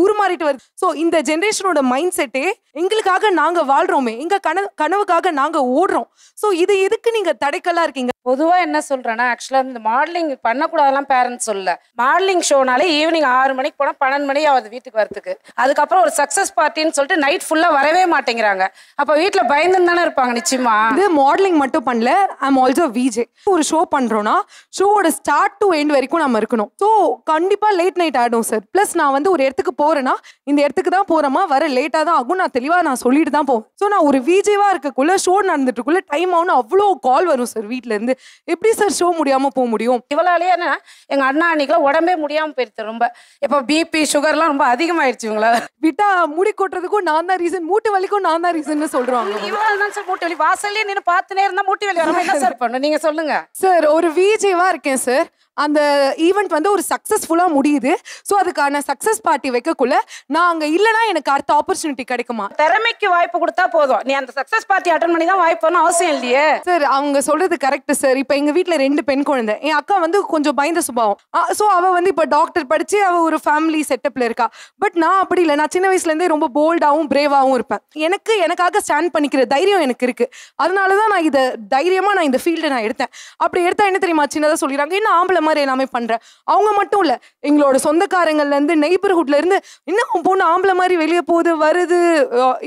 உருமாறிட்டு வருது. ஸோ இந்த ஜென்ரேஷனோட மைண்ட் செட்டே எங்களுக்காக நாங்க வாழ்றோமே, எங்க கனவுக்காக நாங்க ஓடுறோம். ஸோ இது எதுக்கு நீங்க தடைக்கல்லா இருக்கீங்க? பொதுவா என்ன சொல்றேன்னா, ஆக்சுவலா இந்த மாடலிங் பண்ணக்கூடாதெல்லாம் பேரண்ட்ஸ் சொல்ல. மாடலிங் ஷோனாலே ஈவினிங் 6 மணிக்கு போனா 12 மணி ஆகுது வீட்டுக்கு வரதுக்கு. அதுக்கப்புறம் ஒரு சக்சஸ் பார்ட்டின்னு சொல்லிட்டு நைட் ஃபுல்லா வரவே மாட்டேங்கிறாங்க. அப்ப வீட்டுல பயந்துன்னு தானே இருப்பாங்க. நிச்சயமா இது மாடலிங் மட்டும் பண்ணல, ஐம் ஆல்சோ விஜே. ஒரு ஷோ பண்றோம்னா ஷோவோட ஸ்டார்ட் டு எண்ட் வரைக்கும் நம்ம இருக்கணும். ஸோ கண்டிப்பா லேட் நைட் ஆயிடும் சார். பிளஸ் நான் வந்து ஒரு இடத்துக்கு போறேன்னா இந்த இடத்துக்கு தான் போறோமா, வர லேட்டா தான் ஆகும், நான் தெளிவா நான் சொல்லிட்டு தான் போவேன். ஸோ நான் ஒரு விஜேவா இருக்கக்குள்ள ஷோ நடந்துட்டு இருக்குள்ள டைம் ஆகும்னு அவ்வளோ கால் வரும் சார் வீட்டுல இருந்து. எப்படி சார் ஷோ முடியாம போக முடியும்? இவளாலேயே எங்க அண்ணா அன்னைக்குலாம் உடம்பே முடியாம போயிருது. ரொம்ப இப்போ பிபி சுகர்லாம் ரொம்ப அதிகமாயிடுச்சு. இவங்கள விட்டா முடி கொட்டுறதுக்கும் நான் தான் ரீசன், மூட்டு வலிக்கும் நான் தான் ரீசன் சொல்றாங்க. இவங்க தான் சார் மூட்டு வலி. வாசல்லே நின்று பார்த்துனே இருந்தா மூட்டு வலி வராம என்ன சார் பண்ணணும்? நீங்க சொல்லுங்க சார். ஒரு விஜேவா இருக்கேன் சார். அந்த ஈவெண்ட் வந்து ஒரு சக்சஸ்ஃபுல்லா முடியுது. ஸோ அதுக்கான சக்சஸ் பார்ட்டி வைக்கக்குள்ள நான் அங்க இல்லைன்னா எனக்கு அடுத்த ஆப்பர்ச்சுனிட்டி கிடைக்குமா? திறமைக்கு வாய்ப்பு கொடுத்தா போதும். நீ அந்த சக்சஸ் பார்ட்டி அட்டன் பண்ணி தான் வாய்ப்புன்னு அவசியம் இல்லையே சார். அவங்க சொல்றது கரெக்ட் சார். இப்போ எங்க வீட்டுல 2 பெண் குழந்தை. என் அக்கா வந்து கொஞ்சம் பயந்த சுபாவம். ஸோ அவ வந்து இப்போ டாக்டர் படிச்சு அவ ஒரு ஃபேமிலி செட்டப்ல இருக்கா. பட் நான் அப்படி இல்லை. நான் சின்ன வயசுல இருந்தே ரொம்ப போல்டாவும் பிரேவாவும் இருப்பேன். எனக்காக ஸ்டாண்ட் பண்ணிக்கிற தைரியம் எனக்கு இருக்கு. அதனாலதான் நான் இதை தைரியமா நான் இந்த ஃபீல்டை நான் எடுத்தேன். அப்படி எடுத்தா என்ன தெரியுமா, சின்னதா சொல்லிடுறாங்க, என்ன ஆம்பளை மாதிரி எல்லாமே பண்றேன். அவங்க மட்டும் இல்ல, எங்களோட சொந்தக்காரங்கள்ல இருந்து நெய்பர்ஹுட்ல இருந்து இன்னும் பொண்ணு ஆம்பளை மாதிரி வெளியே போகுது வருது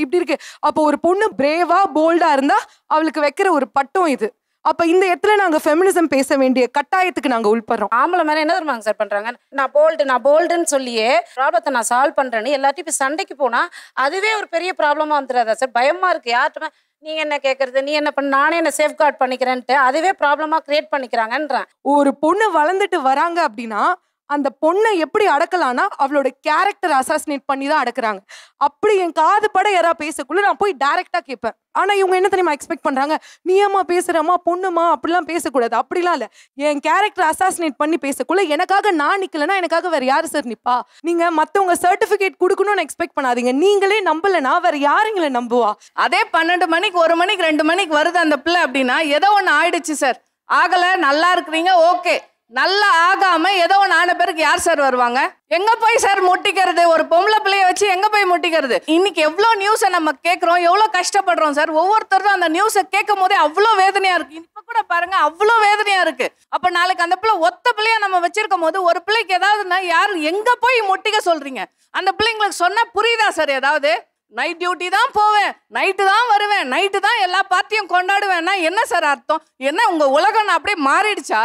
இப்படி இருக்கு. அப்போ ஒரு பொண்ணு பிரேவா போல்டா இருந்தா அவளுக்கு வைக்கிற ஒரு பட்டம் இது. அப்ப இந்த இடத்துல நாங்க ஃபெமினிசம் பேச வேண்டிய கட்டாயத்துக்கு நாங்க உள்படுறோம். ஆம்பளை மேல என்ன தெரியுமாங்க சார் பண்றாங்க, நான் போல்டுன்னு சொல்லியே ப்ராப்ளத்தை நான் சால்வ் பண்றேன்னு எல்லாத்தையும் இப்ப சண்டைக்கு போனா அதுவே ஒரு பெரிய ப்ராப்ளமா வந்துடாதா சார்? பயமா இருக்கு. யார்ட்டுமே நீங்க என்ன கேட்கறது, நீ என்ன பண்ண, நானே என்ன சேஃப் கார்ட் பண்ணிக்கிறேன்ட்டு அதுவே ப்ராப்ளமா கிரியேட் பண்ணிக்கிறாங்கன்றேன். ஒரு பொண்ணு வளர்ந்துட்டு வராங்க அப்படின்னா அந்த பொண்ணை எப்படி அடக்கலாம்னா அவளோட கேரக்டர் அசாசினேட் பண்ணி தான் அடக்குறாங்க. அப்படி என் காது பட யாராவது பேசக்குள்ள நான் போய் டைரக்டா கேட்பேன். ஆனா இவங்க என்ன தெரியுமா எக்ஸ்பெக்ட் பண்றாங்க, நீ ஏமா பேசுறமா பொண்ணுமா அப்படிலாம் பேசக்கூடாது. அப்படிலாம் இல்ல, என் கேரக்டர் அசாசினேட் பண்ணி பேசக்குள்ள எனக்காக நான் நிக்கலன்னா எனக்காக வேற யாரு சார் நிப்பா? நீங்க மத்தவங்க சர்டிபிகேட் கொடுக்கணும்னு எக்ஸ்பெக்ட் பண்ணாதீங்க. நீங்களே நம்பலனா வேற யாருங்களை நம்புவா? அதே 12 மணிக்கு 1 மணிக்கு 2 மணிக்கு வருது அந்த பிள்ளை அப்படின்னா ஏதோ ஒண்ணு ஆயிடுச்சு சார். ஆகல, நல்லா இருக்கிறீங்க, ஓகே. நல்லா ஆகாம ஏதோ ஒன்று ஆன பிறகு யார் சார் வருவாங்க? எங்க போய் சார் முட்டிக்கிறது? ஒரு பொம்பளை பிள்ளைய வச்சு எங்க போய் முட்டிக்கிறது? இன்னைக்கு எவ்வளோ நியூஸை நம்ம கேட்குறோம், எவ்வளோ கஷ்டப்படுறோம் சார். ஒவ்வொருத்தரும் அந்த நியூஸை கேட்கும் போதே அவ்வளோ வேதனையா இருக்கு. இப்ப கூட பாருங்க, அவ்வளோ வேதனையா இருக்கு. அப்ப நாளைக்கு அந்த பிள்ளை ஒத்த பிள்ளையா நம்ம வச்சிருக்கும் போது ஒரு பிள்ளைக்கு ஏதாவதுன்னா யார் எங்க போய் முட்டிக்க சொல்றீங்க? அந்த பிள்ளைங்களுக்கு சொன்னா புரியுதா சார்? ஏதாவது நைட் டியூட்டி தான் போவேன், நைட்டு தான் வருவேன், நைட்டு தான் எல்லா பார்ட்டியும் கொண்டாடுவேன்னா என்ன சார் அர்த்தம்? என்ன உங்கள் உலகம் அப்படியே மாறிடுச்சா?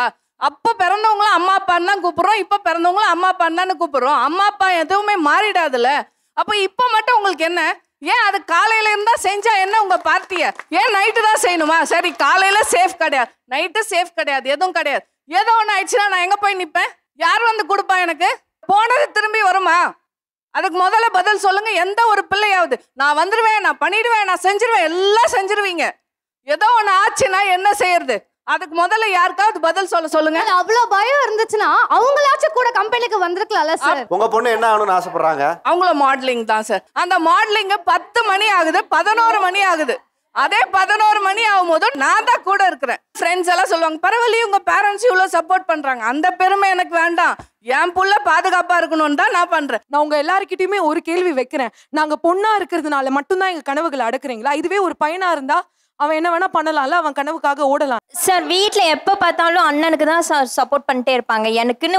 அப்போ பிறந்தவங்களும் அம்மா அப்பான்னு தான் கூப்பிட்றோம், இப்போ பிறந்தவங்களும் அம்மா அப்பான்னு தானே கூப்பிட்றோம். அம்மா அப்பா எதுவுமே மாறிடாதுல்ல. அப்போ இப்போ மட்டும் உங்களுக்கு என்ன? ஏன் அது காலையில இருந்தா செஞ்சா என்ன உங்க பார்ட்டியை? ஏன் நைட்டு தான் செய்யணுமா? சரி, காலையில சேஃப் கிடையாது, நைட்டு சேஃப் கிடையாது, எதுவும் கிடையாது. ஏதோ ஒன்று ஆயிடுச்சுன்னா நான் எங்கே போய் நிற்பேன்? யார் வந்து கொடுப்பா எனக்கு? போனது திரும்பி வருமா? அதுக்கு முதல்ல பதில் சொல்லுங்க. எந்த ஒரு பிள்ளையாவது நான் வந்துடுவேன், நான் பண்ணிடுவேன், நான் செஞ்சிருவேன், எல்லாம் செஞ்சிருவீங்க. ஏதோ ஒன்று ஆச்சுன்னா என்ன செய்யறது? அதுக்கு முதல்ல யாருக்காவது பதில் சொல்லுங்க. அவ்வளவு பயம் இருந்துச்சுன்னா அவங்களாச்சும் கூட கம்பெனிக்கு வந்திருக்கலாம்ல சார். உங்க பொண்ணு என்ன ஆகணும்னு ஆசைப்படுறாங்க? அவங்கள மாடலிங் தான் சார். அந்த மாடலிங் 10 மணி ஆகுது, 11 மணி ஆகுது. அதே 11 மணி ஆகும்போது நான் தான் கூட இருக்கிறேன். ஃப்ரெண்ட்ஸ் எல்லாம் சொல்லுவாங்க, பரவாயில்லையே உங்க பேரண்ட்ஸ் இவ்வளோ சப்போர்ட் பண்றாங்க. அந்த பெருமை எனக்கு வேண்டாம், என் புள்ள பாதுகாப்பா இருக்கணும்னு தான் நான் பண்றேன். நான் உங்க எல்லாருக்கிட்டையுமே ஒரு கேள்வி வைக்கிறேன். நாங்க பொண்ணா இருக்கிறதுனால மட்டும்தான் எங்க கனவுகளை அடக்குறீங்களா? இதுவே ஒரு பையனா இருந்தா அவன் என்ன வேணா பண்ணலாம்ல, அவன் கனவுக்காக ஓடலாம். சார் வீட்டில் எப்போ பார்த்தாலும் அண்ணனுக்கு தான் சார் சப்போர்ட் பண்ணிட்டே இருப்பாங்க. எனக்குன்னு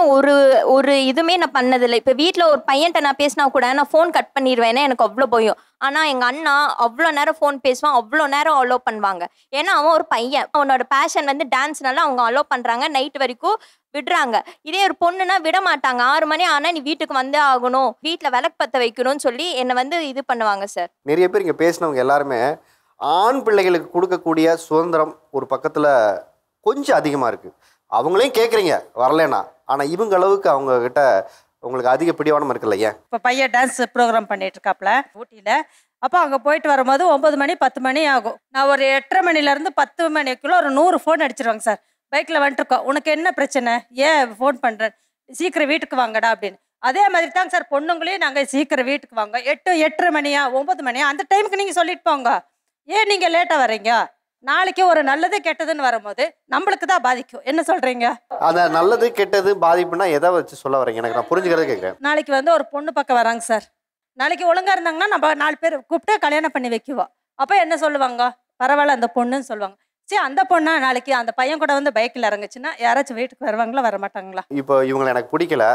ஒரு இதுவுமே நான் பண்ணதில்லை. இப்போ வீட்டில் ஒரு பையன்கிட்ட நான் பேசினா கூட நான் ஃபோன் கட் பண்ணிடுவேன், எனக்கு அவ்வளோ பயம். ஆனால் எங்கள் அண்ணா அவ்வளோ நேரம் ஃபோன் பேசுவான், அவ்வளோ நேரம் அலோவ் பண்ணுவாங்க. ஏன்னா அவன் ஒரு பையன், அவனோட பேஷன் வந்து டான்ஸ்னால அவங்க அலோவ் பண்ணுறாங்க, நைட் வரைக்கும் விடுறாங்க. இதே ஒரு பொண்ணுன்னா விட மாட்டாங்க. 6 மணி ஆனால் நீ வீட்டுக்கு வந்தே ஆகணும், வீட்டில் விளக்கு பற்ற வைக்கணும்னு சொல்லி என்னை வந்து இது பண்ணுவாங்க சார். நிறைய பேர் இங்கே பேசினவங்க எல்லாருமே ஆண் பிள்ளைகளுக்கு கொடுக்கக்கூடிய சுதந்திரம் ஒரு பக்கத்தில் கொஞ்சம் அதிகமாக இருக்குது. அவங்களையும் கேட்குறீங்க வரலன்னா, ஆனால் இவங்க அளவுக்கு அவங்கக்கிட்ட உங்களுக்கு அதிக பிடிவானம் இருக்குல்ல? ஏன் இப்போ பையன் டான்ஸ் ப்ரோக்ராம் பண்ணிட்டு இருக்காப்புல ஊட்டியில். அப்போ அங்கே போயிட்டு வரும்போது 9 மணி 10 மணி ஆகும். நான் ஒரு 8:30 மணிலேருந்து 10 மணிக்குள்ளே ஒரு 100 ஃபோன் அடிச்சிருவாங்க சார். பைக்கில் வந்துட்டுருக்கோம், உனக்கு என்ன பிரச்சனை, ஏன் ஃபோன் பண்ணுறேன், சீக்கிரம் வீட்டுக்கு வாங்கடா அப்படின்னு. அதே மாதிரி தாங்க சார் பொண்ணுங்களையும் நாங்கள் சீக்கிரம் வீட்டுக்கு வாங்க, 8:30 மணியா 9 மணியா அந்த டைமுக்கு நீங்கள் சொல்லிட்டு போங்க, ஏன் நீங்கள் லேட்டாக வர்றீங்க? நாளைக்கு ஒரு நல்லது கெட்டதுன்னு வரும்போது நம்மளுக்கு தான் பாதிக்கும். என்ன சொல்கிறீங்க? அந்த நல்லது கெட்டது பாதிப்புனா எதை வச்சு சொல்ல வரீங்க? எனக்கு நான் புரிஞ்சுக்கிறத கேட்குறேன். நாளைக்கு வந்து ஒரு பொண்ணு பக்கம் வராங்க சார். நாளைக்கு ஒழுங்காக இருந்தாங்கன்னா நம்ம 4 பேர் கூப்பிட்டு கல்யாணம் பண்ணி வைக்குவோம். அப்போ என்ன சொல்லுவாங்க? பரவாயில்ல அந்த பொண்ணுன்னு சொல்லுவாங்க. சரி, அந்த பொண்ணா நாளைக்கு அந்த பையன் கூட வந்து பைக்கில் இறங்குச்சுன்னா யாராச்சும் வீட்டுக்கு வருவாங்களா வர மாட்டாங்களா? இப்போ இவங்களை எனக்கு பிடிக்கல,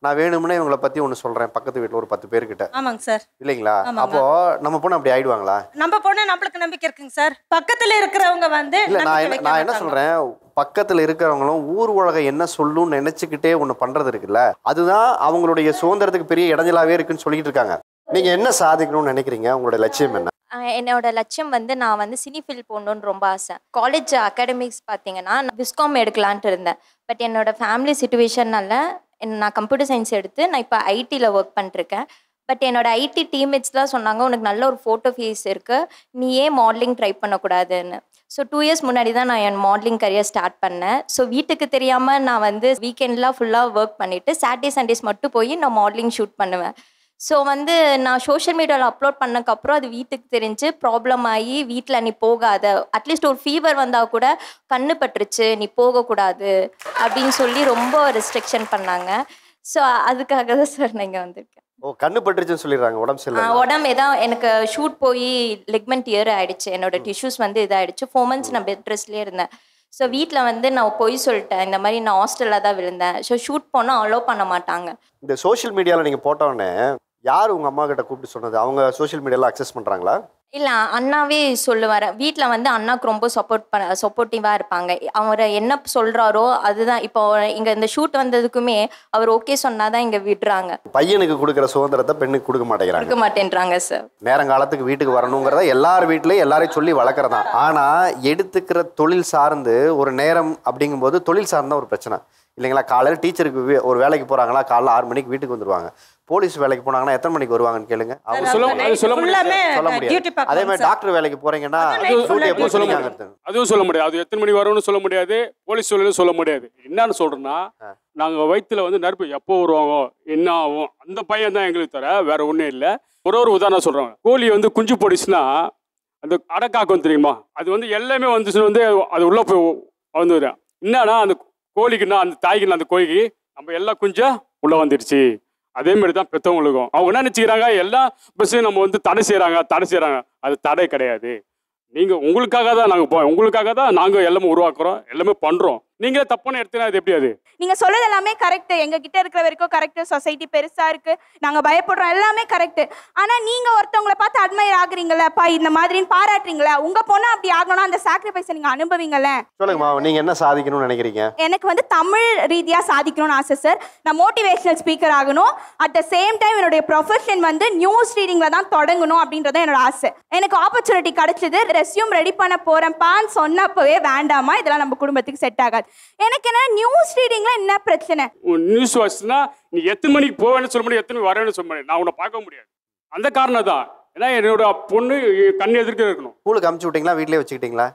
நான் வேணும்னே இவங்களை பற்றி ஒன்று சொல்கிறேன், பக்கத்து வீட்டில் ஒரு 10 பேர்கிட்ட. ஆமாங்க சார். இல்லைங்களா? அப்போ நம்ம பொண்ணு அப்படி ஆயிடுவாங்களா? நம்ம பொண்ணு நம்மளுக்கு நம்பிக்கை இருக்குங்க சார். பக்கத்தில் இருக்கிறவங்க வந்து இல்லை, நான் என்ன சொல்கிறேன், பக்கத்தில் இருக்கிறவங்களும் ஊர் உலகம் என்ன சொல்லுன்னு நினச்சிக்கிட்டே ஒன்று பண்ணுறது இருக்குல்ல, அதுதான் அவங்களுடைய சுதந்திரத்துக்கு பெரிய இடைஞ்சலாகவே இருக்குன்னு சொல்லிட்டு இருக்காங்க. நீங்கள் என்ன சாதிக்கணும்னு நினைக்கிறீங்க? உங்களோட லட்சியம் என்ன? என்னோட லட்சியம் வந்து நான் வந்து சினி ஃபீல்ட் போகணுன்னு ரொம்ப ஆசை. காலேஜ் அகாடமிக்ஸ் பார்த்தீங்கன்னா நான் விஸ்காம் எடுக்கலான்ட்டு இருந்தேன். பட் என்னோட ஃபேமிலி சுச்சுவேஷன்னால நான் கம்ப்யூட்டர் சயின்ஸ் எடுத்து நான் இப்போ ஐடியில் ஒர்க் பண்ணிருக்கேன். பட் என்னோட ஐடி டீம்மேட்ஸ்லாம் சொன்னாங்க, உனக்கு நல்ல ஒரு ஃபோட்டோ ஃபேஸ் இருக்குது, நீ ஏன் மாடலிங் ட்ரை பண்ணக்கூடாதுன்னு. ஸோ 2 இயர்ஸ் முன்னாடி தான் நான் என் மாடலிங் கரியர் ஸ்டார்ட் பண்ணேன். ஸோ வீட்டுக்கு தெரியாமல் நான் வந்து வீக்கெண்ட்லாம் ஃபுல்லாக ஒர்க் பண்ணிவிட்டு சாட்டர்டே சண்டேஸ் மட்டும் போய் நான் மாடலிங் ஷூட் பண்ணுவேன். ஸோ வந்து நான் சோஷியல் மீடியாவில் அப்லோட் பண்ணக்கப்புறம் அது வீட்டுக்கு தெரிஞ்சு ப்ராப்ளம் ஆகி வீட்டில் நீ போகாத, அட்லீஸ்ட் ஒரு ஃபீவர் வந்தால் கூட கண்ணு பட்டுருச்சு நீ போகக்கூடாது அப்படின்னு சொல்லி ரொம்ப ரெஸ்ட்ரிக்ஷன் பண்ணாங்க. ஸோ அதுக்காக தான் சார் நான் இங்கே வந்திருக்கேன். ஓ, கண்ணு பட்டுருச்சுன்னு சொல்லிடுறாங்க. உடம்பு சரியில்லை, உடம்பு ஏதாவது எனக்கு ஷூட் போய் லிக்மெண்ட் இயர் ஆயிடுச்சு, என்னோட டிஷ்யூஸ் வந்து இதாகிடுச்சு. 4 months நான் பெட் ரெஸ்ட்லேயே இருந்தேன். ஸோ வீட்டில் வந்து நான் போய் சொல்லிட்டேன், இந்த மாதிரி நான் ஹாஸ்டலில் தான் விழுந்தேன். ஸோ ஷூட் போனால் அலோவ் பண்ண மாட்டாங்க. இந்த சோஷியல் மீடியாவில் நீங்கள் போட்டோன்னே யார் உங்கள் அம்மா கிட்ட கூப்பிட்டு சொன்னது? அவங்க சோஷியல் மீடியாவில் அக்சஸ் பண்ணுறாங்களா? இல்லை, அண்ணாவே சொல்லுவார். வீட்டில் வந்து அண்ணாக்கு ரொம்ப சப்போர்ட்டிவாக இருப்பாங்க. அவர் என்ன சொல்கிறாரோ அதுதான். இப்போ இங்கே இந்த ஷூட் வந்ததுக்குமே அவர் ஓகே சொன்னால் தான் இங்கே விடுறாங்க. பையனுக்கு கொடுக்குற சுதந்திரத்தை பெண்ணுக்கு கொடுக்க மாட்டேங்கிறாங்க சார். நேரங்காலத்துக்கு வீட்டுக்கு வரணுங்கிறத எல்லார் வீட்லேயும் எல்லாரையும் சொல்லி வளர்க்குறதான். ஆனால் எடுத்துக்கிற தொழில் சார்ந்து ஒரு நேரம் அப்படிங்கும்போது தொழில் சார்ந்த ஒரு பிரச்சனை இல்லைங்களா? காலையில் டீச்சருக்கு ஒரு வேலைக்கு போகிறாங்களா, காலைல 6 மணிக்கு வீட்டுக்கு வந்துடுவாங்க. போலீஸ் வேலைக்கு போனாங்கன்னா எத்தனை மணிக்கு வருவாங்கன்னு கேளுங்க. அவங்க சொல்ல முடியாது. அதே மாதிரி டாக்டர் வேலைக்கு போறீங்கன்னா அதுவும் சொல்ல முடியாது. அது எத்தனை மணி வரும்னு சொல்ல முடியாது, போலீஸ் சொல்ல முடியாது. என்னன்னு சொல்றேன்னா, நாங்க வயிற்றுல வந்து நெருப்பு எப்போ வருவாங்க என்ன ஆகும் அந்த பையன் தான் எங்களுக்கு தர, வேற ஒன்றும் இல்லை. ஒரு உதாரணம் சொல்றாங்க, கோழி வந்து குஞ்சு போடுச்சுன்னா அந்த அடைக்காக்கும் தெரியுமா, அது வந்து எல்லாமே வந்துச்சுன்னு வந்து அது உள்ள போய் வந்து என்னன்னா அந்த கோழிக்குன்னா அந்த தாய்க்குன்னா அந்த கோழிக்கு நம்ம எல்லா குஞ்சா உள்ள வந்துடுச்சு. அதே மாதிரி தான் பெற்றவங்களுக்கும். அவங்க என்ன நினச்சிக்கிறாங்க, எல்லா பஸ்ஸையும் நம்ம வந்து தடை செய்கிறாங்க. அது தடை கிடையாது. நீங்கள் உங்களுக்காக தான் நாங்கள் உங்களுக்காக தான் நாங்கள் எல்லாமே உருவாக்குறோம், எல்லாமே பண்ணுறோம். நீங்களே தப்பான எடுத்துனா அது எப்படி அது? நீங்க சொல்றது எல்லாமே கரெக்ட். எங்க கிட்ட இருக்கிற வரைக்கும் கரெக்ட். சொசைட்டி பெருசா இருக்கு, நாங்க பயப்படுறோம், எல்லாமே கரெக்ட். ஆனா நீங்க ஒருத்தவங்களை பார்த்து அட்மையர் ஆகுறீங்கல்ல, அப்பா இந்த மாதிரின்னு பாராட்டுறீங்களா? உங்க பொண்ணு அப்படி ஆகணும்னா அந்த சாக்ரிஃபைஸை நீங்க அனுபவிங்கல்ல. சொல்லுங்கம்மா, நீங்க என்ன சாதிக்கணும்னு நினைக்கிறீங்க? எனக்கு வந்து தமிழ் ரீதியா சாதிக்கணும்னு ஆசை சார். நான் மோட்டிவேஷனல் ஸ்பீக்கர் ஆகணும். அட் த சேம் டைம் என்னுடைய ப்ரொஃபஷன் வந்து நியூஸ் ரீடிங்ல தான் தொடங்கணும் அப்படின்றத என்னோட ஆசை. எனக்கு ஆப்பர்ச்சுனிட்டி கிடைச்சது. ரெஸ்யூம் ரெடி பண்ண போறேன்பான்னு சொன்னப்பவே வேண்டாமா, இதெல்லாம் நம்ம குடும்பத்துக்கு செட் ஆகாது. எனக்கு என்ன நியூஸ் ரீடிங்ல என்ன பிரச்சனை? நியூஸ் வாட்ச்னா நீ எத்தனை மணிக்கு போவேன்னு சொல்ல முடியும், எத்தனை வரேன்னு சொல்ல முடியும். நான் உன்னை பார்க்க முடியாது. அந்த காரணம் தான். ஏன்னா என்னோட பொண்ணு கண் எதிர்க்க இருக்கணும். ஸ்கூலுக்கு அமுச்சு விட்டீங்களா, வீட்லயே வச்சுக்கிட்டீங்களா?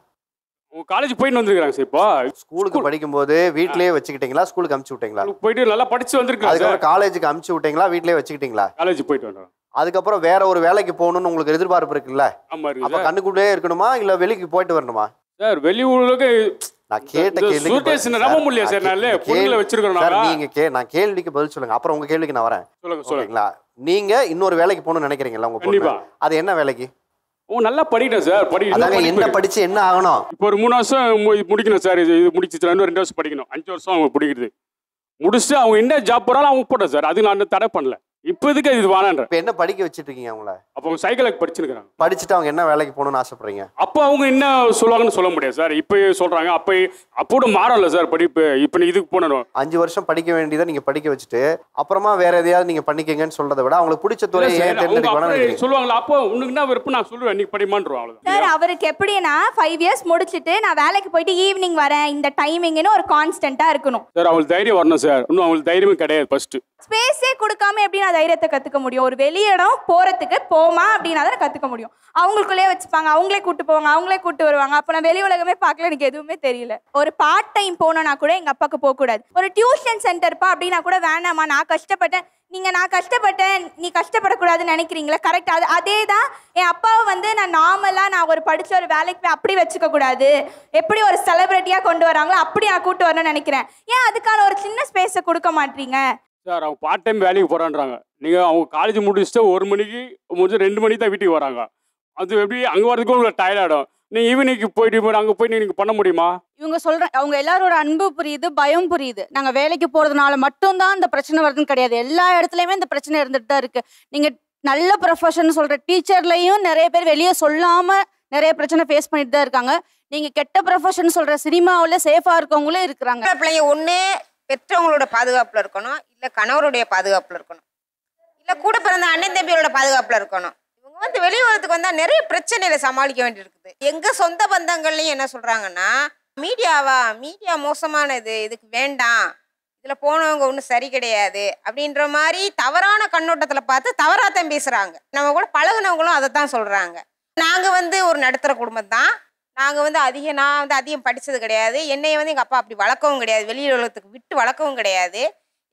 உங்க காலேஜ் போயிட்டு வந்திருக்காங்க சார். இப்போ ஸ்கூலுக்கு படிக்கும்போது வீட்லயே வச்சுக்கிட்டீங்களா, ஸ்கூலுக்கு அமுச்சு விட்டீங்களா? போயிட்டு நல்லா படிச்சு வந்திருக்காங்க. அதுக்கப்புறம் காலேஜுக்கு அமுச்சு விட்டீங்களா, வீட்லயே வச்சுக்கிட்டீங்களா? காலேஜ் போயிட்டு வந்தோம். அதுக்கப்புறம் வேற ஒரு வேலைக்கு போகணும்னு உங்களுக்கு எதிர்பார்ப்பு இருக்குல்ல? ஆமா இருக்கு. அப்ப கண்ணுக்குள்ளே இருக்கணுமா இல்ல வெளிக்கு போயிட்டு வரணுமா? சார் வெளியூருக்கு நான் கேட்ட கேள்விக்கு நம்ப முடியல சார். நான் பொண்ணுங்களை வச்சிருக்கோம். நீங்க நான் கேள்விக்கு பதில் சொல்லுங்க, அப்புறம் உங்க கேள்விக்கு நான் வரேன். சொல்லுங்களா? நீங்க இன்னொரு வேலைக்கு போகணும்னு நினைக்கிறீங்களா உங்க பொண்ணு? அது என்ன வேலைக்கு? நல்லா படிக்கணும் சார். அதாங்க என்ன படிச்சு என்ன ஆகணும்? இப்போ ஒரு 3 வருஷம் முடிக்கணும் சார். இது முடிச்சு 2 வருஷம் படிக்கணும். 5 வருஷம் அவங்க பிடிக்கிறது முடிச்சுட்டு அவங்க என்ன ஜாப் போறாலும் அவங்க போட்டோம் சார். அது நான் தடை பண்ணல. இப்போ இதுக்கு இது வானான்ற. இப்போ என்ன படிக்க வச்சுட்டு இருக்கீங்க அவங்கள? அப்போ அவங்க சைக்கிளுக்கு படிச்சுருக்காங்க. படிச்சுட்டு அவங்க என்ன வேலைக்கு போகணும்னு ஆசைப்படுறீங்க? அப்போ அவங்க என்ன சொல்லுவாங்கன்னு சொல்ல முடியாது சார். இப்போ சொல்றாங்க, அப்போ மாறல சார் படிப்பு. இப்போ நீ இதுக்கு போனணும். 5 வருஷம் படிக்க வேண்டியதை நீங்க படிக்க வச்சுட்டு அப்புறமா வேற எதையாவது நீங்க பண்ணிக்கங்கன்னு சொல்றதை விட அவங்களுக்கு பிடிச்ச துறை ஏன் தேர்ந்தெடுக்கணும் சொல்லுவாங்களா? அப்போ உனக்கு என்ன விருப்பம் நான் சொல்லுவேன், நீ படிமான்றோம். அவ்வளவுதான் சார். அவருக்கு எப்படின்னா 5 இயர்ஸ் முடிச்சுட்டு நான் வேலைக்கு போயிட்டு ஈவினிங் வரேன், இந்த டைமிங்னு ஒரு கான்ஸ்டன்டா இருக்கணும் சார். அவங்களுக்கு தைரியம் வரணும் சார். இன்னும் அவங்களுக்கு தைரியமே கிடையாது. ஃபர்ஸ்ட் ஸ்பேஸே கொடுக்காம எப்படி நான் தைரியத்தை கத்துக்க முடியும்? ஒரு வெளியிடம் போறதுக்கு போமா அப்படின்னா தான் கத்துக்க முடியும். அவங்களுக்குள்ளே வச்சுப்பாங்க, அவங்களே கூட்டு போவாங்க, அவங்களே கூட்டு வருவாங்க. அப்ப நான் வெளி உலகமே பார்க்கல, எனக்கு எதுவுமே தெரியல. ஒரு பார்ட் டைம் போனோம்னா கூட எங்க அப்பாவுக்கு போக கூடாது. ஒரு டியூஷன் சென்டர்ப்பா அப்படின்னா கூட வேணாமா, நான் கஷ்டப்பட்டேன், நான் கஷ்டப்பட்டேன், நீ கஷ்டப்படக்கூடாதுன்னு நினைக்கிறீங்களா? கரெக்ட். அதே தான் என் அப்பாவை வந்து நான் நார்மலாக நான் ஒரு படித்த ஒரு வேலைக்கு போய் அப்படி வச்சுக்க கூடாது, எப்படி ஒரு செலிபிரிட்டியாக கொண்டு வராங்களோ அப்படி நான் கூட்டு வரணும்னு நினைக்கிறேன். ஏன் அதுக்கான ஒரு சின்ன ஸ்பேஸை கொடுக்க மாட்டீங்க சார்? அவங்க பார்ட் டைம் வேலைக்கு போகிறான்றாங்க. நீங்கள் அவங்க காலேஜ் முடிச்சுட்டு 1 மணிக்கு முடிச்சு 2 மணிக்கு தான் வீட்டுக்கு வராங்க. அது எப்படி அங்கே வரதுக்கும் உங்களுக்கு டயர்ட் ஆகிடும். நீங்கள் ஈவினிங்க்கு போயிட்டு அங்கே போய் நீங்கள் பண்ண முடியுமா? இவங்க சொல்ற அவங்க எல்லாரோட அன்பு புரியுது, பயம் புரியுது. நாங்க வேலைக்கு போறதுனால மட்டும்தான் இந்த பிரச்சனை வருதுன்னு கிடையாது. எல்லா இடத்துலயுமே இந்த பிரச்சனை இருந்துட்டு தான் இருக்கு. நீங்க நல்ல ப்ரொஃபஷன் சொல்ற டீச்சர்லயும் நிறைய பேர் வெளியே சொல்லாம நிறைய பிரச்சனை ஃபேஸ் பண்ணிட்டு தான் இருக்காங்க. நீங்க கெட்ட ப்ரொஃபஷன் சொல்ற சினிமாவில் சேஃபா இருக்கவங்களும் இருக்கிறாங்க. பிள்ளைங்க ஒண்ணு பெற்றவங்களோட பாதுகாப்புல இருக்கணும், இல்ல கணவருடைய பாதுகாப்புல இருக்கணும், இல்ல கூட பிறந்த அண்ணன் தம்பியோட பாதுகாப்புல இருக்கணும். இவங்க வந்து வெளியுறதுக்கு வந்தா நிறைய பிரச்சனைகளை சமாளிக்க வேண்டியிருக்குது. எங்க சொந்த பந்தங்கள்லயும் என்ன சொல்றாங்கன்னா, மீடியா மோசமானது, இதுக்கு வேண்டாம், இதுல போனவங்க ஒன்றும் சரி கிடையாது அப்படின்ற மாதிரி தவறான கண்ணோட்டத்துல பார்த்து தவறாத்தான் பேசுறாங்க. நம்ம கூட பழகுனவங்களும் அதை தான் சொல்றாங்க. நாங்க வந்து ஒரு நடுத்தர குடும்பம் தான். நாங்கள் வந்து நான் வந்து அதிகம் படித்தது கிடையாது. என்னையை வந்து எங்கள் அப்பா அப்படி வளர்க்கவும் கிடையாது, வெளியில் உலகத்துக்கு விட்டு வளர்க்கவும் கிடையாது.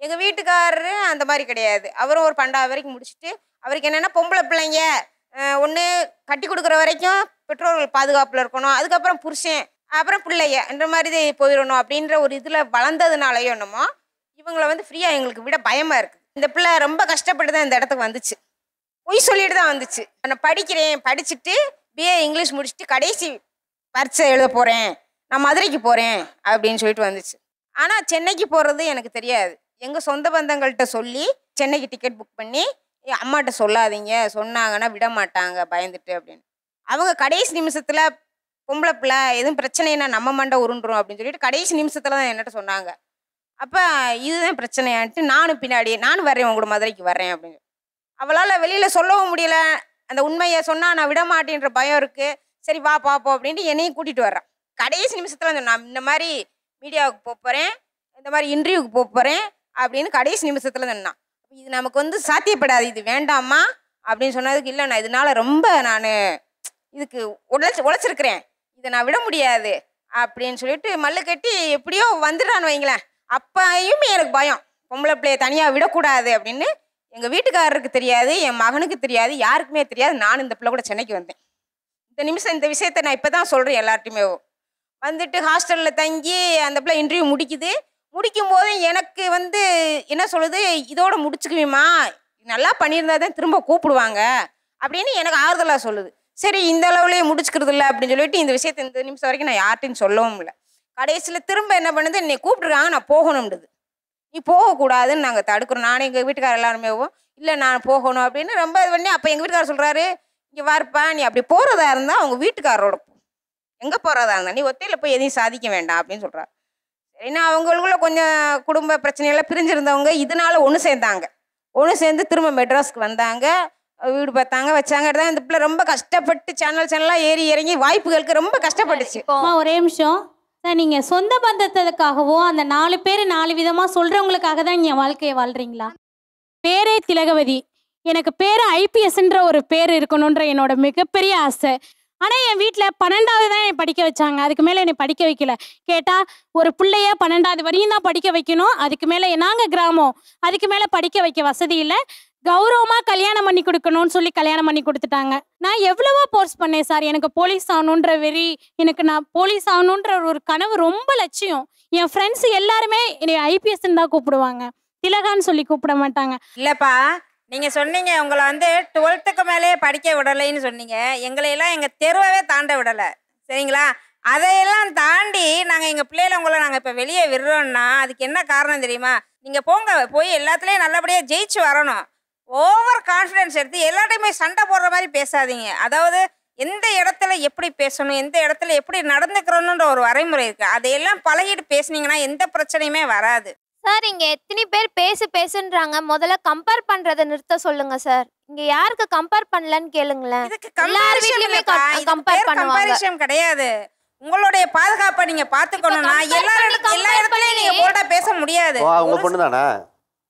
எங்கள் வீட்டுக்காரரு அந்த மாதிரி கிடையாது. அவரும் ஒரு 12 வரைக்கும் முடிச்சுட்டு அவருக்கு என்னென்னா பொம்பளை பிள்ளைங்க ஒன்று கட்டி கொடுக்குற வரைக்கும் பெற்றோர்கள் பாதுகாப்பில் இருக்கணும், அதுக்கப்புறம் புருஷன், அப்புறம் பிள்ளைய என்ற மாதிரி போயிடணும் அப்படின்ற ஒரு இதில் வளர்ந்ததுனாலையோ என்னமோ இவங்களை வந்து ஃப்ரீயாக எங்களுக்கு விட பயமாக இருக்குது. இந்த பிள்ளை ரொம்ப கஷ்டப்பட்டு தான் இந்த இடத்துக்கு வந்துச்சு. பொய் சொல்லிட்டு தான் வந்துச்சு. நான் படிக்கிறேன், படிச்சுட்டு பிஏ இங்கிலீஷ் முடிச்சுட்டு கடைசி பரீட்சை எழுத போகிறேன், நான் மதுரைக்கு போகிறேன் அப்படின்னு சொல்லிட்டு வந்துச்சு. ஆனால் சென்னைக்கு போகிறது எனக்கு தெரியாது. எங்கள் சொந்த பந்தங்கள்கிட்ட சொல்லி சென்னைக்கு டிக்கெட் புக் பண்ணி அம்மாட்ட சொல்லாதீங்க, சொன்னாங்கன்னா விட மாட்டாங்க பயந்துட்டு அப்படின்னு. அவங்க கடைசி நிமிஷத்தில் பொம்பளை பிள்ளை எதுவும் பிரச்சனைனா நம்ம மண்டை உருண்டுரும் அப்படின்னு சொல்லிட்டு கடைசி நிமிஷத்தில் தான் என்கிட்ட சொன்னாங்க. அப்போ இதுதான் பிரச்சனையான்ட்டு நானும் வரேன், உங்களோட மதுரைக்கு வரேன் அப்படின்னு. அவளால் வெளியில் சொல்லவும் முடியல. அந்த உண்மையை சொன்னால் நான் விட மாட்டேன்ற பயம் இருக்குது. சரி வா பார்ப்போம் அப்படின்ட்டு என்னையும் கூட்டிகிட்டு வர்றேன். கடைசி நிமிஷத்தில் நான் இந்த மாதிரி மீடியாவுக்கு போகிறேன், இந்த மாதிரி இன்டர்வியூக்கு போகிறேன் அப்படின்னு கடைசி நிமிஷத்தில் சொன்னான். இது நமக்கு வந்து சாத்தியப்படாது, இது வேண்டாமா அப்படின்னு சொன்னதுக்கு இல்லை, நான் இதனால ரொம்ப இதுக்கு உழைச்சிருக்கிறேன், இதை நான் விட முடியாது அப்படின்னு சொல்லிட்டு மல்லு கட்டி எப்படியோ வந்துடுறான்னு வைங்களேன். அப்பயுமே எனக்கு பயம், பொம்பளை பிள்ளைய தனியாக விடக்கூடாது அப்படின்னு. எங்கள் வீட்டுக்காரருக்கு தெரியாது, என் மகனுக்கு தெரியாது, யாருக்குமே தெரியாது. நானும் இந்த பிள்ளை கூட சென்னைக்கு வந்தேன். இந்த நிமிஷம் இந்த விஷயத்தை நான் இப்போ தான் சொல்கிறேன் எல்லார்ட்டையுமே. வந்துட்டு ஹாஸ்டலில் தங்கி அந்த பிள்ளை இன்டர்வியூ முடிக்கும் போது எனக்கு வந்து என்ன சொல்லுது, இதோட முடிச்சுக்குவீமா, நல்லா பண்ணியிருந்தா தான் திரும்ப கூப்பிடுவாங்க அப்படின்னு எனக்கு ஆறுதலாக சொல்லுது. சரி இந்த அளவுலேயே முடிச்சுக்கிறது இல்லை அப்படின்னு சொல்லிட்டு இந்த விஷயத்தை இந்த நிமிஷம் வரைக்கும் நான் யார்ட்டையும் சொல்லவும் இல்லை. கடைசியில் திரும்ப என்ன பண்ணுது, என்னை கூப்பிட்ருக்காங்க, நான் போகணும்ன்றது. நீ போகக்கூடாதுன்னு நாங்கள் தடுக்கிறோம். நானும் எங்கள் வீட்டுக்காரர் எல்லாருமே இல்லை நான் போகணும் அப்படின்னு ரொம்ப இது பண்ணி, அப்போ எங்கள் வீட்டுக்காரர் சொல்கிறாரு, இங்கே வாருப்பா, நீ அப்படி போகிறதா இருந்தால் அவங்க வீட்டுக்காரரோட போ, எங்கே போகிறதா இருந்தால் நீ ஒத்தையில் போய் எதையும் சாதிக்க வேண்டாம் அப்படின்னு சொல்கிறார். சரின்னா அவங்களுக்குள்ள கொஞ்சம் குடும்ப பிரச்சனையெல்லாம் பிரிஞ்சிருந்தவங்க இதனால ஒன்று சேர்ந்தாங்க. ஒன்று சேர்ந்து திரும்ப மெட்ராஸ்க்கு வந்தாங்க, வீடு பார்த்தாங்க, வச்சாங்க. தான் இந்த பிள்ளை ரொம்ப கஷ்டப்பட்டு சேனலாக ஏறி இறங்கி வாய்ப்புகளுக்கு ரொம்ப கஷ்டப்பட்டுச்சு. ஒரே நிமிஷம் சார், நீங்கள் சொந்த பந்தத்துக்காகவோ அந்த 4 பேர் 4 விதமாக சொல்கிறவங்களுக்காக தான் நீங்கள் வாழ்க்கையை வாழ்கிறீங்களா? பேரே திலகவதி, எனக்கு பேர் ஐபிஎஸ்ன்ற ஒரு பேர் இருக்கணுன்ற என்னோட மிகப்பெரிய ஆசை. ஆனால் என் வீட்டில் 12வது தான் என்னை படிக்க வச்சாங்க, அதுக்கு மேலே என்னை படிக்க வைக்கல. கேட்டால் ஒரு பிள்ளைய 12வது வரையும் தான் படிக்க வைக்கணும், அதுக்கு மேலே நாங்கள் கிராமம், அதுக்கு மேலே படிக்க வைக்க வசதி இல்லை, கௌரவமாக கல்யாணம் பண்ணி கொடுக்கணும்னு சொல்லி கல்யாணம் பண்ணி கொடுத்துட்டாங்க. நான் எவ்வளவோ போர்ஸ் பண்ணேன் சார், எனக்கு போலீஸ் ஆகணுன்ற வெறி, எனக்கு நான் போலீஸ் ஆகணுன்ற ஒரு கனவு ரொம்ப லட்சியம். என் ஃப்ரெண்ட்ஸ் எல்லாருமே என்னை ஐபிஎஸ்ன்னு தான் கூப்பிடுவாங்க, திலகான்னு சொல்லி கூப்பிட மாட்டாங்க. இல்லைப்பா, நீங்கள் சொன்னீங்க உங்களை வந்து 12க்கு மேலேயே படிக்க விடலைன்னு சொன்னீங்க. எங்களையெல்லாம் எங்கள் தெருவே தாண்ட விடலை, சரிங்களா? அதையெல்லாம் தாண்டி நாங்கள் எங்கள் பிள்ளைகளை உங்களை நாங்கள் இப்போ வெளியே விடுறோம்னா அதுக்கு என்ன காரணம் தெரியுமா? நீங்கள் போங்க, போய் எல்லாத்துலேயும் நல்லபடியாக ஜெயிச்சு வரணும். ஓவர் கான்ஃபிடென்ஸ் எடுத்து எல்லாத்தையுமே சண்டை போடுற மாதிரி பேசாதீங்க. அதாவது எந்த இடத்துல எப்படி பேசணும், எந்த இடத்துல எப்படி நடந்துக்கிறோன்ற ஒரு வரைமுறை இருக்குது. அதையெல்லாம் பழகிட்டு பேசுனீங்கன்னா எந்த பிரச்சனையுமே வராது. சார், இங்க எத்தனை பேர் பேசுன்றாங்க, முதல்ல கம்பேர் பண்றதை நிறுத்த சொல்லுங்க சார். இங்க யாருக்கு கம்பேர் பண்ணலன்னு கேளுங்களேன். கம்பேரிசன் கிடையாது. உங்களுடைய பாதுகாப்பை நீங்க பாத்துக்கணும்னா எல்லா இடத்துலயும் நீங்க போல்டா பேச முடியாது. உங்க பொண்ணு தானே,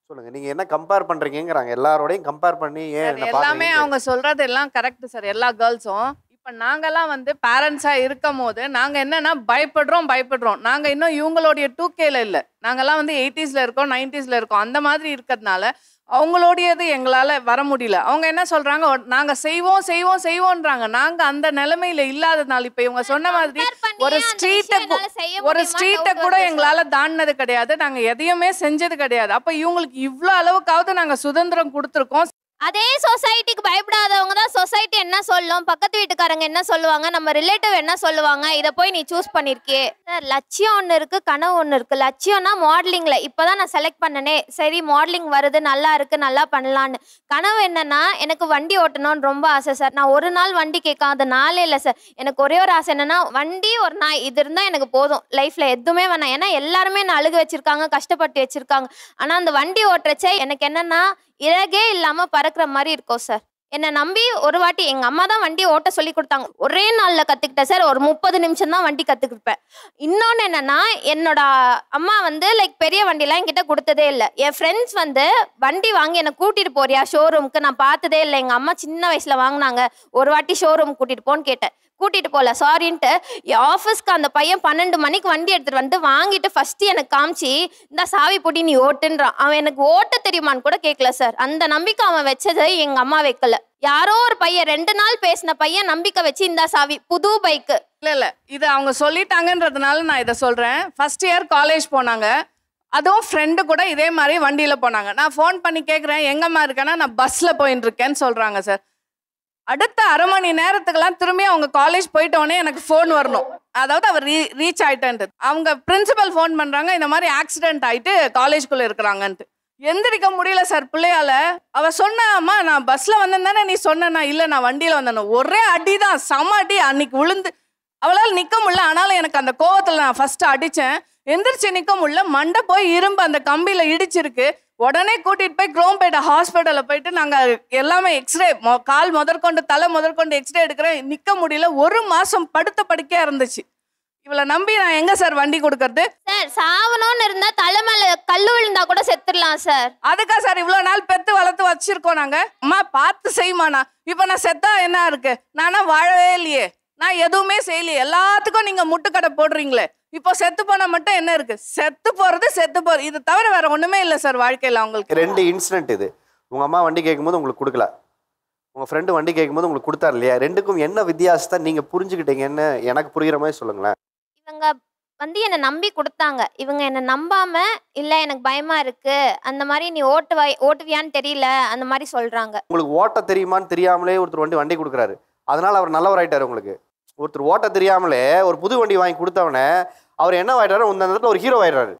சொல்லுங்க, நீங்க என்ன கம்பேர் பண்றீங்கங்கறாங்க. எல்லாரோடையும் கம்பேர் பண்ணி ஏன் எல்லாமே அவங்க சொல்றது எல்லாம் கரெக்ட் சார், எல்லா கேர்ள்ஸும். இப்போ நாங்கெல்லாம் வந்து பேரண்ட்ஸாக இருக்கும் போது நாங்கள் என்னென்னா பயப்படுறோம். நாங்கள் இன்னும் இவங்களுடைய 2Kல இல்லை, நாங்கள்லாம் வந்து 80ஸ்ல இருக்கோம், 90ஸ்ல இருக்கோம். அந்த மாதிரி இருக்கிறதுனால அவங்களோடையது எங்களால் வர முடியல. அவங்க என்ன சொல்கிறாங்க, நாங்கள் செய்வோன்றாங்க. நாங்கள் அந்த நிலைமையில் இல்லாததுனால இப்போ இவங்க சொன்ன மாதிரி ஒரு ஸ்ட்ரீட்டை கூட எங்களால் தாண்டினது கிடையாது, நாங்கள் எதையுமே செஞ்சது கிடையாது. அப்போ இவங்களுக்கு இவ்வளோ அளவுக்காவது நாங்கள் சுதந்திரம் கொடுத்துருக்கோம். அதே சொசைட்டிக்கு பயப்படாதவங்க தான் சொசைட்டி என்ன சொல்லும், பக்கத்து வீட்டுக்காரங்க என்ன சொல்லுவாங்க, நம்ம ரிலேட்டிவ் என்ன சொல்லுவாங்க, இதை போய் நீ சூஸ் பண்ணிருக்கியே. சார், லட்சியம் ஒன்று இருக்கு, கனவு ஒன்று இருக்கு. லட்சியம்னா மாடலிங்ல இப்போதான் நான் செலக்ட் பண்ணனே, சரி மாடலிங் வருது, நல்லா இருக்கு, நல்லா பண்ணலான்னு. கனவு என்னன்னா, எனக்கு வண்டி ஓட்டணும்னு ரொம்ப ஆசை சார். நான் ஒரு நாள் வண்டி கேட்காத நாளே இல்லை சார். எனக்கு ஒரே ஒரு ஆசை என்னன்னா, வண்டி ஒரு நாய் இது இருந்தால் எனக்கு போதும், லைஃப்ல எதுவுமே வேணாம். ஏன்னா எல்லாருமே நான் அழுக வச்சிருக்காங்க, கஷ்டப்பட்டு வச்சிருக்காங்க. ஆனால் அந்த வண்டி ஓட்டுறச்சே எனக்கு என்னன்னா இறகே இல்லாம பறக்கிற மாதிரி இருக்கும் சார். என்னை நம்பி ஒரு வாட்டி எங்கள் அம்மா தான் வண்டி ஓட்ட சொல்லி கொடுத்தாங்க. ஒரே நாளில் கற்றுக்கிட்டேன் சார். ஒரு 30 நிமிஷம் தான் வண்டி கற்றுக்கிருப்பேன். இன்னொன்று என்னென்னா, என்னோட அம்மா வந்து பெரிய வண்டிலாம் என்கிட்ட கொடுத்ததே இல்லை. என் ஃப்ரெண்ட்ஸ் வந்து வண்டி வாங்கி என்னை கூட்டிகிட்டு போறியா ஷோரூமுக்கு, நான் பார்த்ததே இல்லை. எங்கள் அம்மா சின்ன வயசில் வாங்கினாங்க. ஒரு வாட்டி ஷோரூம் கூட்டிகிட்டு போன்னு கேட்டேன், கூட்டிகிட்டு போகல, சாரின்ட்டு. என் ஆஃபீஸ்க்கு அந்த பையன் 12 மணிக்கு வண்டி எடுத்துகிட்டு வந்து வாங்கிட்டு ஃபஸ்ட்டு எனக்கு காமிச்சு, இந்த சாவி போட்டி நீ ஓட்டுன்றான். அவன் எனக்கு ஓட்ட தெரியுமான்னு கூட கேட்கல சார். அந்த நம்பிக்கை அவன் வச்சது எங்கள் அம்மா வைக்கல. யாரோ ஒரு பையன் 2 நாள் பேசின பையன் நம்பிக்கை வச்சு இந்த சாவி புது பைக்கு. இல்லை இது அவங்க சொல்லிட்டாங்கன்றதுனால நான் இதை சொல்கிறேன். ஃபர்ஸ்ட் இயர் காலேஜ் போனாங்க, அதுவும் ஃப்ரெண்டு கூட இதே மாதிரி வண்டியில் போனாங்க. நான் ஃபோன் பண்ணி கேட்குறேன், எங்கம்மா இருக்கேன்னா, நான் பஸ்ஸில் போயின்னு இருக்கேன்னு சொல்கிறாங்க சார். அடுத்த அரை மணி நேரத்துக்கெல்லாம் திரும்பி அவங்க காலேஜ் போயிட்டோடனே எனக்கு ஃபோன் வரணும். அதாவது அவர் ரீச் ஆகிட்டேன்ட்டு. அவங்க பிரின்சிபல் ஃபோன் பண்ணுறாங்க, இந்த மாதிரி ஆக்சிடென்ட் ஆகிட்டு காலேஜ்குள்ளே இருக்கிறாங்கன்ட்டு. எந்திரிக்க முடியல சார் பிள்ளையால. அவள் சொன்னாம்மா, நான் பஸ்ஸில் வந்தேன் தானே நீ சொன்னா? இல்லை, நான் வண்டியில் வந்தேன். ஒரே அடி தான், செம அடி. அன்னைக்கு விழுந்து அவளால் நிற்க முடியல. ஆனாலும் எனக்கு அந்த கோவத்தில் நான் ஃபஸ்ட்டு அடித்தேன். எந்திரிச்சு நிற்க முடியல, மண்டை போய் இரும்பு அந்த கம்பியில் இடிச்சிருக்கு. உடனே கூட்டிகிட்டு போய் குரோம்பேட்டை ஹாஸ்பிட்டலில் போயிட்டு நாங்கள் எல்லாமே எக்ஸ்ரே, கால் முதற்கொண்டு தலை முதற்கொண்டு எக்ஸ்ரே எடுக்கிறேன். நிற்க முடியல. 1 மாதம் படுத்த படுக்கையாக இருந்துச்சு. இவளை நம்பி நான் எங்க சார் வண்டி கொடுக்கறது? சார், சாவணும்னு இருந்தா தலைமையில கல்லு விழுந்தா கூட செத்துடலாம் சார். அதுக்கா சார் இவ்வளவு நாள் பெத்து வளர்த்து வச்சிருக்கோம் நாங்க. அம்மா பார்த்து செய்யுமாண்ணா. இப்ப நான் செத்தா என்ன இருக்கு? நானா வாழவே இல்லையே, நான் எதுவுமே செய்யலையே. எல்லாத்துக்கும் நீங்க முட்டுக்கடை போடுறீங்களே. இப்போ செத்து போனா மட்டும் என்ன இருக்கு? செத்து போறது இது தவிர வேற ஒண்ணுமே இல்லை சார் வாழ்க்கையில. உங்களுக்கு 2 இன்சிடென்ட் இது. உங்க அம்மா வண்டி கேட்கும்போது உங்களுக்கு கொடுக்கல, உங்க ஃப்ரெண்டு வண்டி கேட்கும்போது உங்களுக்கு கொடுத்தாரு இல்லையா? ரெண்டுக்கும் என்ன வித்தியாசத்தை நீங்க புரிஞ்சுக்கிட்டீங்கன்னு எனக்கு புரியுற மாதிரி சொல்லுங்களேன். இவங்க வந்து என்னை நம்பி கொடுத்தாங்க. இவங்க என்னை நம்பாம, இல்லை எனக்கு பயமா இருக்கு, அந்த மாதிரி நீ ஓட்டுவியான்னு தெரியல, அந்த மாதிரி சொல்றாங்க. உங்களுக்கு ஓட்ட தெரியுமான்னு தெரியாமலே ஒருத்தர் வண்டி கொடுக்குறாரு, அதனால அவர் நல்லவர் ஆயிட்டாரு. உங்களுக்கு ஒருத்தர் ஓட்ட தெரியாமலே ஒரு புது வண்டி வாங்கி கொடுத்தவனே அவர் என்ன ஆயிடுறாரு, இந்த இடத்துல ஒரு ஹீரோ ஆயிடுறாரு.